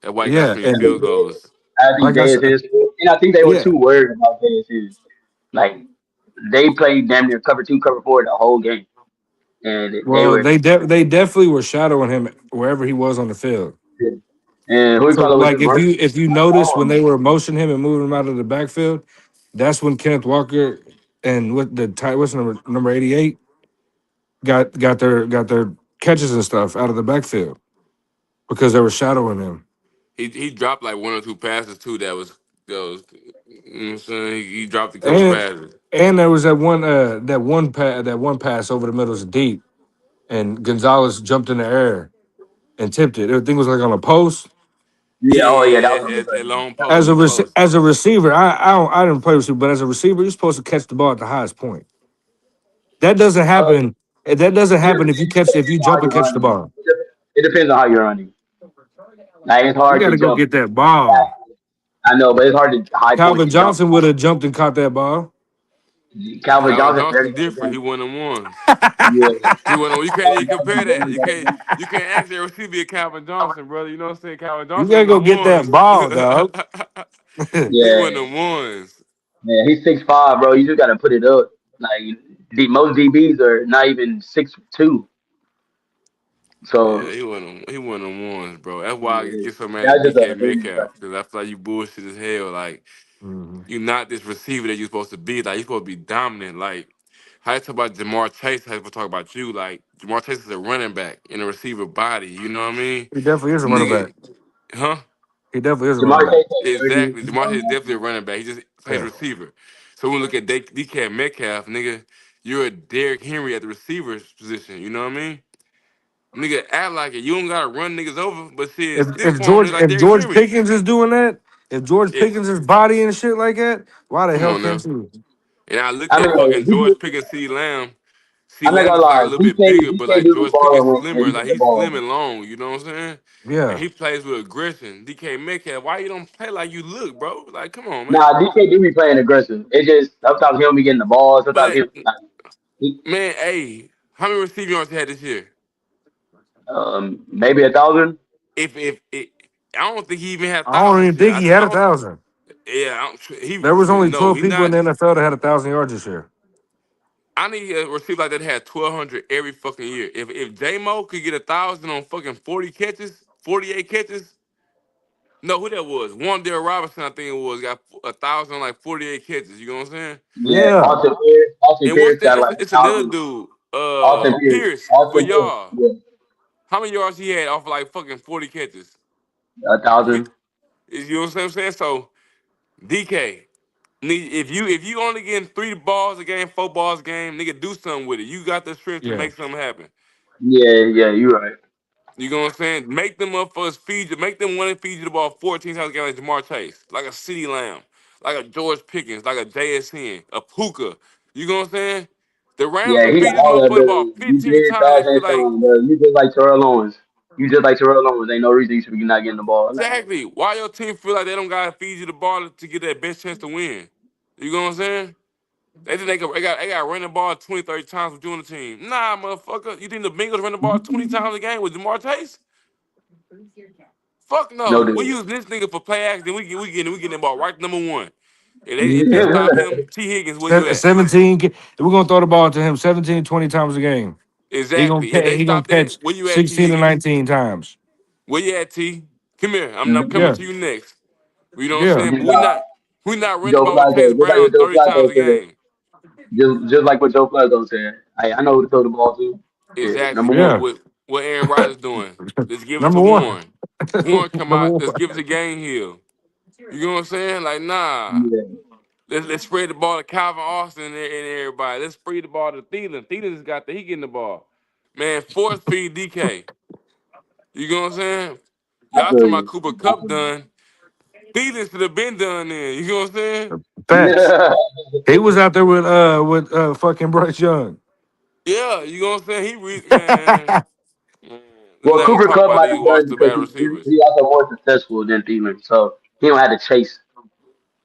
That white guy yeah, made And and field goals. I think like I said, JSN, and I think they were yeah. too worried about JSN. Like they played damn near cover two, cover four the whole game, and they Well, were. they definitely were shadowing him wherever he was on the field. And who you So call it was like just running. if you notice when they were motioning him and moving him out of the backfield, that's when Kenneth Walker and what's number 88 got their catches and stuff out of the backfield because they were shadowing him. He dropped like one or two passes too. That was you know what I'm saying. He dropped a couple And passes. there was that one pass over the middle was deep and Gonzalez jumped in the air and tipped it. Everything was like on a post. Yeah, oh yeah, that was on the At crazy. long post, deep post. As a receiver, I didn't play receiver, but as a receiver, you're supposed to catch the ball at the highest point. That doesn't Uh, happen. That doesn't it, happen it if you depends jump on and how catch you're the running. ball. It depends on how you're running. Like it's You hard got to to go jump. get that ball. I know, but it's hard to high point Calvin to jump. Johnson would have jumped and caught that ball. Calvin Calvin Johnson Johnson barely got different. He the one of them ones. Yeah, He one of them. You can't even Calvin compare Johnson that. barely You got can't. the You can't ask that receiver a Calvin Johnson, brother. You know what I'm saying? Calvin You Johnson got to one of go them get that ones. ball, dog. He Yeah, one of them ones. yeah, he's 6'5", bro. You just gotta put it up. Like the most DBs are not even 6'2". Yeah, So he one of them ones, bro. That's why I yeah, get so mad at that's just DK a crazy Metcalf question. because I feel like you bullshit as hell. Like Mhm. you're not this receiver that you're supposed to be. Like you're supposed to be dominant. Like how you talk about Jamar Chase, how you talk about you. Like Jamar Chase is a running back in a receiver body. You know what I mean? He definitely is a running back. Nigga, huh? He definitely is a Jamar running back. Chase had 30. Exactly. Jamar Chase is definitely a running back. He just plays Yeah. receiver. So when we look at DK Metcalf, nigga, you're a Derrick Henry at the receiver's position. You know what I mean? Nigga, act like it. You don't gotta run niggas over, but shit, stiff If arm George niggas like if Derrick George Henry. Pickens is doing that, if George It, Pickens is body and shit like that, why the come hell on can't now. you? And I looked I at mean, fucking DK, George Pickens, C. Lamb. C. I'm not Lamb gonna just like a lie, little bit DK bigger, but DK like do the George ball Pickens when slimmer. he get Like the he's ball. slim and long. You know what I'm saying? And Yeah. he plays with aggression. DK Metcalf, why you don't play like you look, bro? Like, come on, man. Nah, DK do be playing aggressive. It just sometimes he don't be getting the ball. Sometimes But he man, hey, how many receiving yards he had this year? maybe 1,000. If it, I don't think he even had I don't thousands even this year. think he had I a don't. thousand. Yeah, he There was only no, 12 he people in not. the NFL that had 1,000 yards this year. I need a receiver like that had 1,200 every fucking year. If J Mo could get 1,000 on fucking 40 catches, 48 catches. No, who that was? Wandale Robinson, I think it was, got 1,000 on like 48 catches. You know what I'm saying? Yeah, Yeah. Austin And what's Pierce that? got like It's a another thousand. dude, Austin Pierce, Pierce for Austin Pierce, y'all. yeah, How many yards he had off of like fucking 40 catches? 1,000. You know what I'm saying? So DK, if you only getting 3 balls a game, 4 balls a game, nigga, do something with it. You got the strength to Yeah. make something happen. Yeah, yeah, you're right. You know what I'm saying? Make them up for us, feed you, make them want to feed you the ball 14 times a game like Jamar Chase, like a CeeDee Lamb, like a George Pickens, like a JSN, a Puka. You know what I'm saying? The Rams Yeah, will he feed got this all the motherfucker the ball ability. You 15 did times. fast They feel and like strong, bro. You just like Terrell Owens. You just like Terrell Owens. Ain't no reason you should be not getting the ball. Like, exactly why your team feel like they don't gotta feed you the ball to get that best chance to win. You know what I'm saying? They think they got run the ball 20, 30 times with you on the team. Nah, motherfucker. You think the Bengals run the ball 20 times a game with Jamar Chase? Fuck no no. We dude. use this nigga for play action. We getting the ball right to number one. If they stop him, T Higgins, where you at? 17. We're going to throw the ball to him 17, 20 times a game. Exactly. If they He gonna stop that, catch where you at, T 16 to Higgins? 19 times. Where you at, T? Come here. I'm coming Yeah. to you next. You know what I'm Yeah. saying? Just But we not running the Joe ball with Flacco, Taylor just like Brown what Joe 30 times Flacco a said. game. Just like what Joe Flacco said. I know who to throw the ball to. Shit, Exactly. number What one. Yeah. what what Aaron Rodgers doing? Let's give it to Number one. Warren. Warren come Number out. one. Let's give it to Game Hill. You know what I'm saying? Like nah. Yeah, Let's spread the ball to Calvin Austin and everybody. Let's spread the ball to Thielen. Thielen's got he getting the ball. Man, force feed DK. You know what I'm saying? I Y'all feel talking about you. Cooper I Cup done. Thielen should have been done then. You know what I'm saying? Facts. feel He was out there with fucking Bryce Young. Yeah, you know what I'm saying? Man. Let's Well, not even Cooper talk Cup about might these be done Washington because bad receivers. he also more successful than Thielen, so he don't have to chase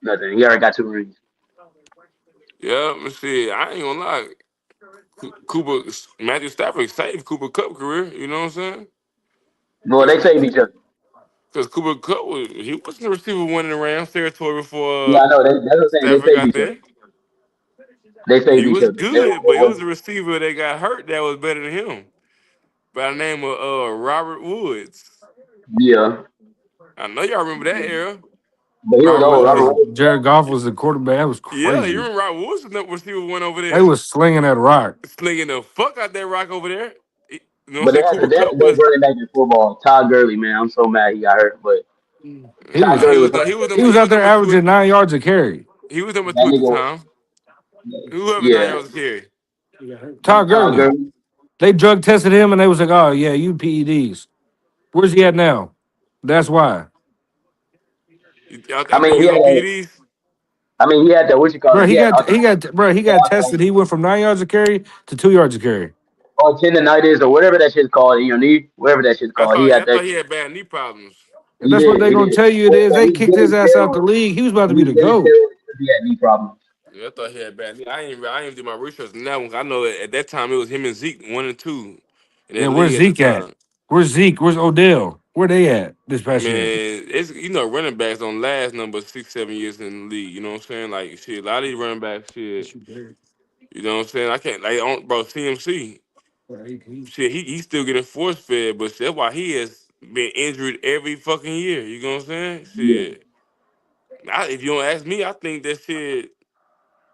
nothing. He already got 2 rings. Yeah, let me see. I ain't gonna lie. Cooper Matthew Stafford saved Cooper Cup career. You know what I'm saying? Well, they Because save each other. Cooper Cup he wasn't the receiver one in the Rams territory before Yeah, I know. That's what I'm saying. They Stafford save got each other. there. They He save each was other. They were good, but it was both. a receiver that got hurt that was better than him by the name of Robert Woods. Yeah, I know y'all remember that era. but he was Robert old. Woods Robert was Woods. Jared Goff was the quarterback. That was yeah, you crazy. remember Robert Woods was the receiver one over They there. was slinging that rock. Slinging the fuck out that rock over there. You know what I'm But saying? Cooper they had Cup the best was running back in football. Todd Gurley, man. I'm so mad he got hurt, but He Todd was nah, Gurley was hurt. he was he out was there number two. averaging 9 yards a carry. He was number That two at the nigga was, time. Whoever 9 yards yeah. was carry. Todd Todd Gurley. Gurley. They drug tested him and they was like, oh yeah, you PEDs. Where's he at now? That's why. I Y'all think mean, he was on PEDs? he had that. What you call Bro, it? He had he got tested. He went from 9 yards a carry to 2 yards a carry. tendonitis or whatever that shit's called in your knee, whatever that shit's I called. He thought had I that thought he shit. had bad knee problems. And He that's what did. they He gonna did. tell you it Well, is. They he kicked his gave ass out the steroids. league. He was about He to be was the giving GOAT. steroids because he had knee problems. Yeah, I thought he had bad knee. I ain't do my research on that one. 'Cause I know at that time it was him and Zeke 1 and 2 in Yeah, that where's league at the Zeke at? time. Where's Zeke? Where's Odell? Where they at this past year? Man, it's running backs don't last number 6, 7 years in the league. You know what I'm saying? Like shit, a lot of these running backs shit. You know what I'm saying? I can't like bro CMC. Shit, he's still getting force fed, but that's why he has been injured every fucking year. You know what I'm saying? Yeah. Shit. If you don't ask me, I think that shit.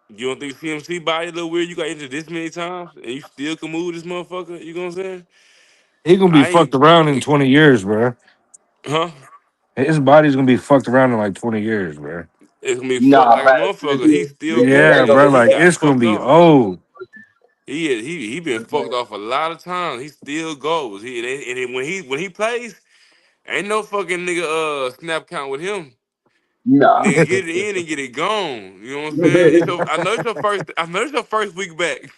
You don't think CMC body a little weird? You got injured this many times and you still can move this motherfucker? You know what I'm saying? He gonna be I fucked ain't, around in 20 years, bro. huh? His body's gonna be fucked around in like 20 years, bro. It's gonna be fucked Nah, like a bro. motherfucker. He still That Yeah, ain't moving. gonna bro. be He Like got it's gonna fucked be off. old. He been fucked off a lot of times. He still goes. When he plays, ain't no fucking nigga snap count with him. nah. Nigga get it in and get it gone. You know what I'm saying? I know it's your first week back.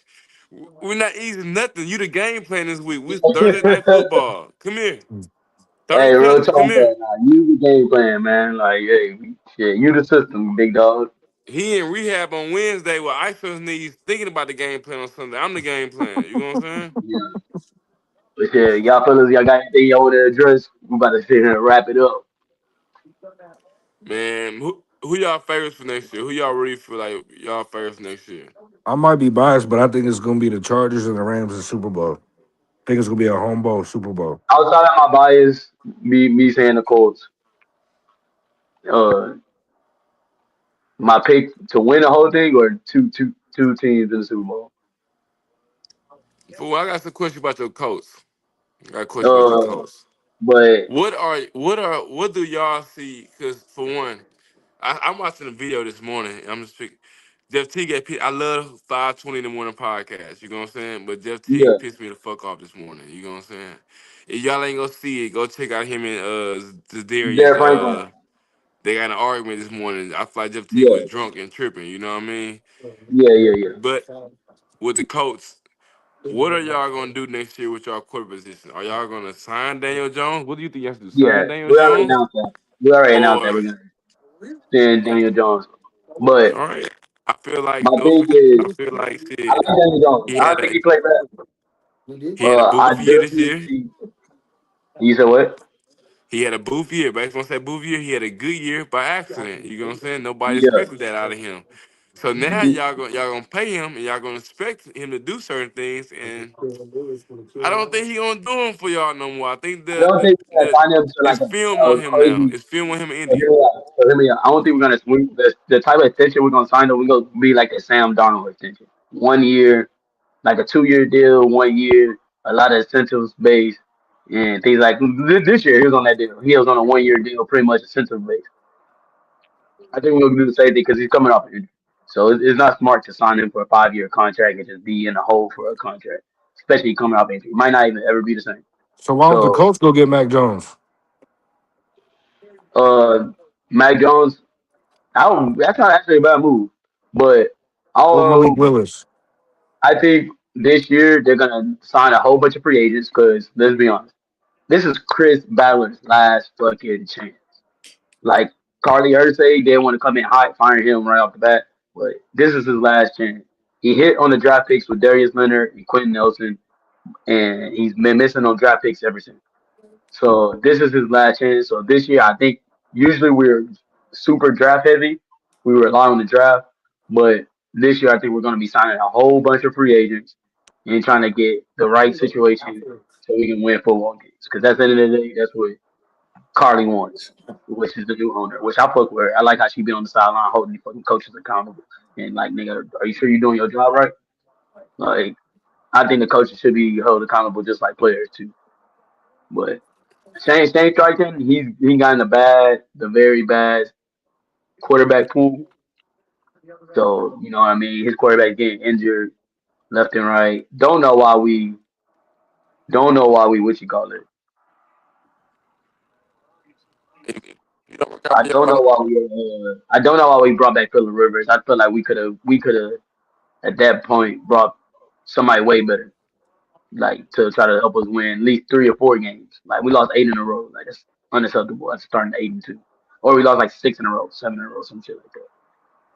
We're not easing nothing. You the game plan this week. We Thursday night football. Come here. Hey, Third real quarter, talk, come here. man. Nah, you the game plan, man. Like, hey, shit, you the system, big dog. He in rehab on Wednesday with ice on his knees thinking about the game plan on Sunday. I'm the game plan. You know what I'm saying? Yeah. But shit, y'all fellas, y'all got anything y'all want to address? We about to sit here and wrap it up. Man, who y'all favorites for next year? Who y'all really feel like y'all favorites next year? I might be biased, but I think it's gonna be the Chargers and the Rams in Super Bowl. I think it's gonna be a home bowl Super Bowl. Outside of my bias, me saying the Colts. Uh, my pick to win the whole thing or two teams in the Super Bowl. Fool, I got some question about your coach. I got a question about your Uh, coach. but What do y'all see? Because for one, I'm watching a video this morning. I'm just speaking. Jeff T got pissed. I love 5:20 in the morning podcast. You know what I'm saying? But Jeff T yeah, pissed me the fuck off this morning. You know what I'm saying? If y'all ain't gonna see it, go check out him and Darius. Derek Franklin. They got an argument this morning. I feel like Jeff T was Yeah, drunk and tripping. You know what I mean? yeah. But with the coach, what are y'all gonna do next year with y'all quarterback position? Are y'all gonna sign Daniel Jones? What do you think you have to do? Yeah, Sign Daniel we already Jones? announced that. We already announced that Or we're gonna send Daniel Jones. But all right. I feel my like no thing offense. is, I feel like I like shit. Daniel Jones. He I had don't think a he played bad. he had a I booth year this definitely year. see. You said what? He had a booth year. But if I say booth year, he had a good year by accident. You know what I'm saying? Nobody Yeah. expected that out of him. So now y'all gonna pay him and y'all gonna expect him to do certain things, and I don't think he gonna do them for y'all no more. I think I don't think we're gonna sign him to it's like film on a him now. crazy. It's film on him in So Indy. hear me out. So hear me out. I don't think we're gonna swing the type of extension we're gonna sign. Though we gonna be like a Sam Darnold extension. 1 year, like a 2 year deal. 1 year, a lot of incentives based and things like this year. He was on that deal. He was on a 1 year deal, pretty much incentive based. I think we're gonna do the same thing because he's coming off an injury. So it's not smart to sign him for a 5 year contract and just be in a hole for a contract, especially coming off injury. It might not even ever be the same. So why don't the So Colts go get Mac Jones uh, Mac Jones, that's not actually a bad move, but or Malik um, Willis? I think this year they're gonna sign a whole bunch of free agents because let's be honest, this is Chris Ballard's last fucking chance. Like Carly Ursay, they want to come in hot, firing him right off the bat, but this is his last chance. He hit on the draft picks with Darius Leonard and Quentin Nelson, and he's been missing on draft picks ever since. So this is his last chance. So this year, I think usually we're super draft heavy. We rely on the draft, but this year I think we're going to be signing a whole bunch of free agents and trying to get the right situation so we can win football games. Because at the end of the day, that's what Carly wants, which is the new owner. Which I fuck with her. I like how she be on the sideline holding the fucking coaches accountable and like, nigga, are you sure you're doing your job right? Like, I think the coaches should be held accountable just like players too. But Shane Steichen, he got in the very bad quarterback pool. So you know what I mean. His quarterback getting injured left and right. Don't know why we what you call it. You don't work out I for don't y'all. know why we. I don't know why we brought back Phillip Rivers. I feel like we could have at that point brought somebody way better, like to try to help us win at least 3 or 4 games. Like we lost 8 in a row. Like that's unacceptable after starting 8-2, or we lost like 6 in a row, 7 in a row, some shit like that.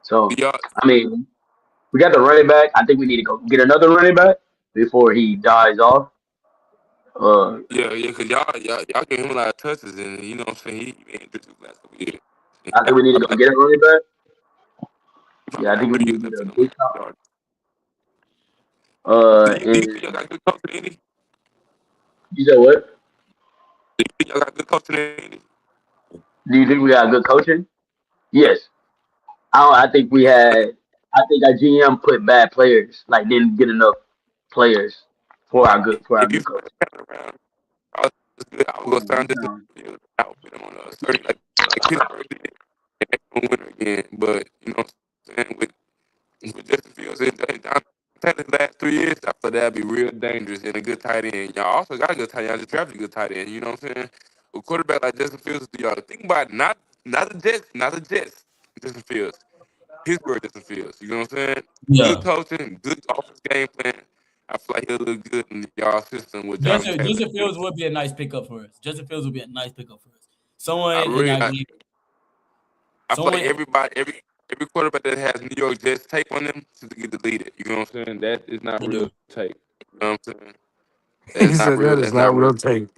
So Y'all, I mean, we got the running back. I think we need to go get another running back before he dies off. yeah, cause y'all gave him a lot of touches, and you know what I'm saying. He been injured the last couple years. And I think we need to probably go like get a running back. Yeah, probably I think got we 3 need years to get left a in him. big shot. Yard. Do you think y'all And got good coaching in it? you said what? Do you think y'all got good coaching in it? Do you think we got good coaching? Yes. I think we had. I think our GM put bad players, like didn't get enough players for our If you good flip coach. the camera around, I was good. I was gonna You sign Justin sound Fields out with him on a certain like Pittsburgh did, and they gonna win again. But you know what I'm saying with Justin Fields and John Taylor the last 3 years, I thought that'd be real dangerous and a good tight end. Y'all also got a good tight end. Y'all just drafted a good tight end. You know what I'm saying? With quarterback like Justin Fields, y'all think about it, not the Jets, not the Jets. Justin Fields, Pittsburgh Justin Fields. You know what I'm saying? Good Yeah. coaching, good offense game plan. I feel like he'll look good in y'all system with Jonathan Justin Taylor. Justin You know, Fields would be a nice pickup for us. Justin Fields would be a nice pickup for us. I Someone and really, like I feel like someone. every quarterback that has New York Jets tape on them should get deleted. You know what I'm saying? That is not They real do. tape. You know what I'm saying? He That's not said real. that is That's not not real. real tape.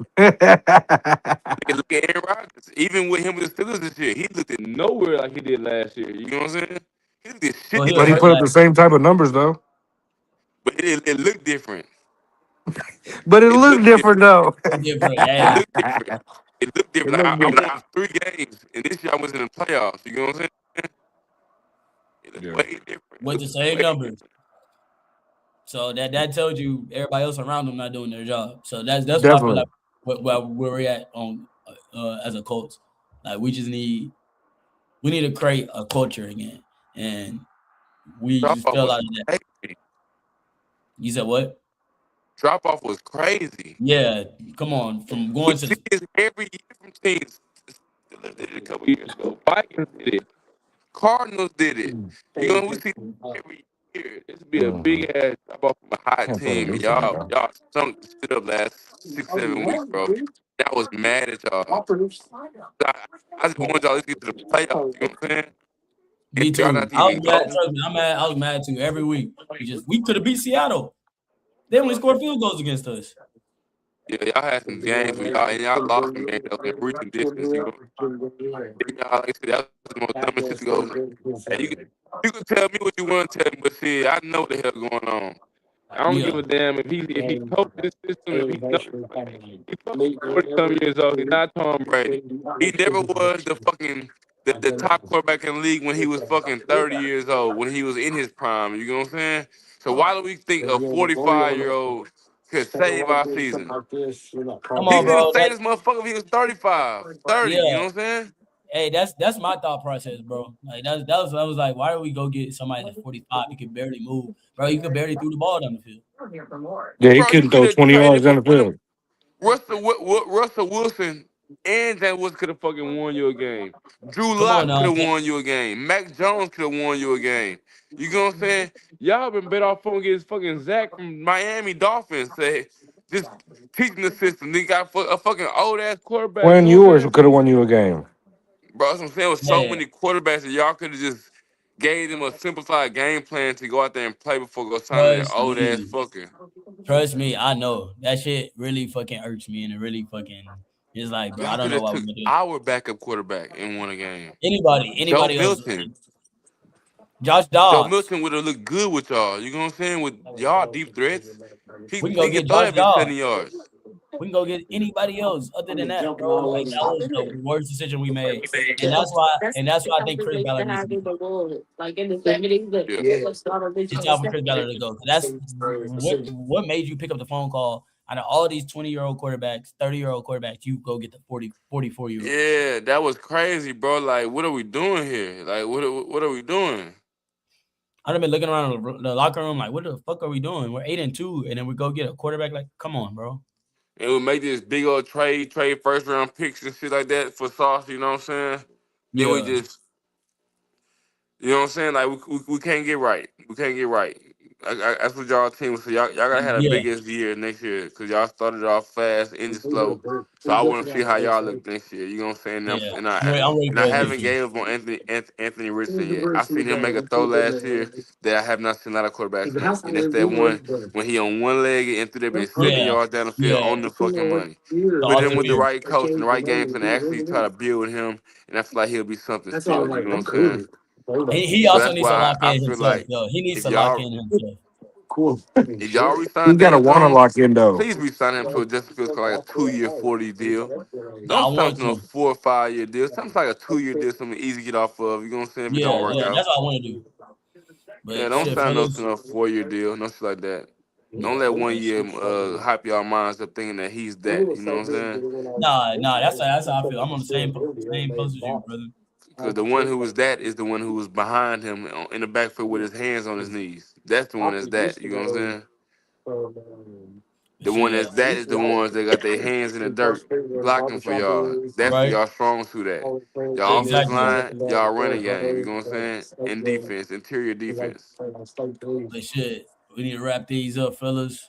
Look at Aaron Rodgers. Even with him with the Steelers this year, he looked at nowhere like he did last year. You know what I'm saying? He looked at Well, shitty he was But he last hurt put up year, the last same type of numbers though. but it looked different. But it It looked looked different different. though. year. Different. It Hey, looked different. It looked It different. Like looked I different. won 3 games, and this year I was in the playoffs. You know what I'm saying? It looked Yeah, way different. It with the looked same way numbers. different. So that tells you everybody else around them not doing their job. So that's what I feel like definitely. where we're at on as a coach. Like we need to create a culture again, and we Drop just off fell was out of that. crazy. You said what? Drop off was crazy. Yeah, come on. From We going to see this every year from teams. Steelers did it a couple years ago. Vikings did it. Cardinals did it. You know, we see every year. This would be a Mhm. big ass drop off from a hot Can't play the team. And music, bro. y'all stunk the shit up last 6, 7 weeks, bro. I was mad at y'all. I, I just wanted y'all to get to the playoffs. You know what I'm saying? And me y'all too. not I even was mad. go. Trust me, I'm mad. I was mad too. Every week, we could have beat Seattle. They only scored field goals against us. Yeah, y'all had some games where y'all lost some games that was in reaching distance. You know, then y'all like I said, that was the most dumbest shit to go. Hey, you can tell me what you want to tell me, but see, I know what the hell going on. I don't give Yeah, a damn if he coached this system, if he knows like he fucking 40 some years old. He's not Tom Brady. He never was the top quarterback in the league when he was fucking 30 years old, when he was in his prime. You know what I'm saying? So why do we think a 45-year-old could save our season? come He on, could have bro. saved this motherfucker if he was 35, 30. Yeah, You know what I'm saying? hey, that's my thought process, bro. Like I was like, why do we go get somebody that's 45? He can barely move, bro. You could barely throw the ball down the field. Yeah, he Bro, you couldn't could throw have 20 traded yards for down the one of them field. Russell Wilson and James Wilson could have fucking won you a game. Drew Come on Lock could now, have won you a game. Mac Jones could have won you a game. You know what I'm saying? Y'all been better off from getting fucking Zach from Miami Dolphins. Say, just teaching the system. They got a fucking old ass quarterback. You When know what I'm yours saying? could have won you a game. Bro, that's what I'm saying. With so yeah, many quarterbacks that y'all could have just gave them a simplified game plan to go out there and play before go signing that trust old ass me, fucking. trust me. I know that shit really fucking irks me, and it really fucking is like, bro, I Y'all don't could know have why we took gonna do it. our backup quarterback and won a game. Joe Anybody else, Milton. Josh Joe Dobbs. Milton would have looked good with y'all. You know what I'm saying? With y'all deep threats. He We can go he get could throw Josh that bitch Dobbs. 70 yards. We can go get anybody else other than that, bro. Like that was the worst decision we made, and that's why I think Chris Ballard needs to be fired. Yeah. It's time for Chris Ballard to go. That's what made you pick up the phone call out of all these 20-year-old quarterbacks, 30-year-old quarterbacks. You go get the 44-year-old. Yeah, that was crazy, bro. Like, what are we doing here? Like, what are we doing? I've been looking around the locker room like, what the fuck are we doing? We're 8-2, and then we go get a quarterback. Like, come on, bro. And we make this big old trade first round picks and shit like that for Sauce, you know what I'm saying? Then we Yeah, just, you know what I'm saying? Like, we can't get right. We can't get right. That's what y'all team. So y'all gotta have the Yeah, biggest year next year because y'all started off fast, ended slow. So I want to see how y'all look next year. You know what I'm saying? yeah. I'm ready And for I that next haven't year. gave up on Anthony Richardson yet. I seen him make a throw last year that I have not seen a lot of quarterbacks make, and that's that one when he on one leg and threw that bitch 70 Yeah, yards down the field yeah. on the fucking money. The Put him awesome with the year. right coach and the right game plan, actually try to build with him, and I feel like he'll be something still. You know what I'm saying? He So also that's needs to why lock I in feel himself, like though. He needs if to lock y'all in himself. if y'all He resign gotta Daniel want to Jones, lock in though. please resign him to a just feels like a 2-year 40 deal. I Don't sign him want to no to. 4 or 5 year deal. Something like a 2-year deal, something easy to get off of. You know what I'm saying? If it don't Yeah, work yeah. out. That's what I want to do. Yeah, But don't shit, sign those to fellas. no 4-year deal, no shit like that. Yeah. Don't let 1 year hype y'all minds up thinking that he's that. You know what I'm saying? Nah. That's how I feel. I'm on the same post as you, brother. Because the one who was that is the one who was behind him in the backfield with his hands on his knees. That's the one that's that. You know what I'm saying? The one Shit. that's that is the ones that got their hands in the dirt blocking for y'all. That's where Right? y'all strong suit at. Y'all offense Exactly. line, y'all running game. You know what I'm saying? And defense, interior defense. But shit, we need to wrap these up, fellas.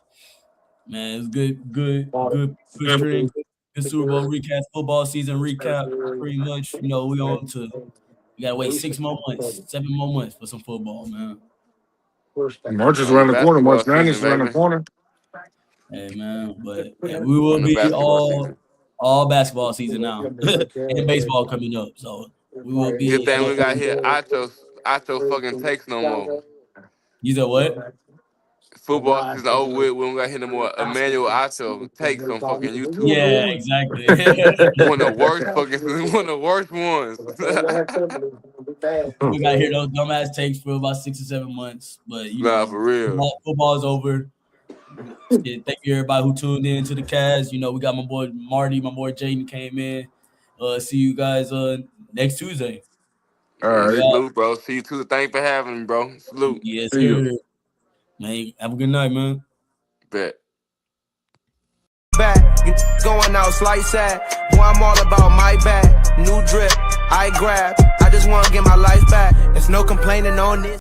Man, it's good stream. Good Super Bowl recap, football season recap. Pretty much, we on to we gotta wait 6 more months, 7 more months for some football, man. March is On the around the corner. basketball March Madness season, is around the baby. corner. Hey man, but hey, we will On the be basketball all season. basketball season now. And baseball coming up. So we will Good be thing we got here. Acho fucking takes no more. you said what? Football season over with. We don't got here no more. Emmanuel Acho takes on fucking YouTube. Yeah, exactly. One of the worst fucking, one of the worst ones. We got here those dumbass takes for about 6 or 7 months. But Nah, for real. football's over. Shit, thank you everybody who tuned in to the cast. We got my boy Marty, my boy Jaden came in. See you guys next Tuesday. All Yeah, We right. out. salute, bro. See you too. Thanks for having me, bro. Salute. Yes, See you. sir. Man, have a good night, man. Bet. Back, you going out slice at. Boy, I'm all about my bag. New drip, I grab. I just wanna get my life back. There's no complaining on this.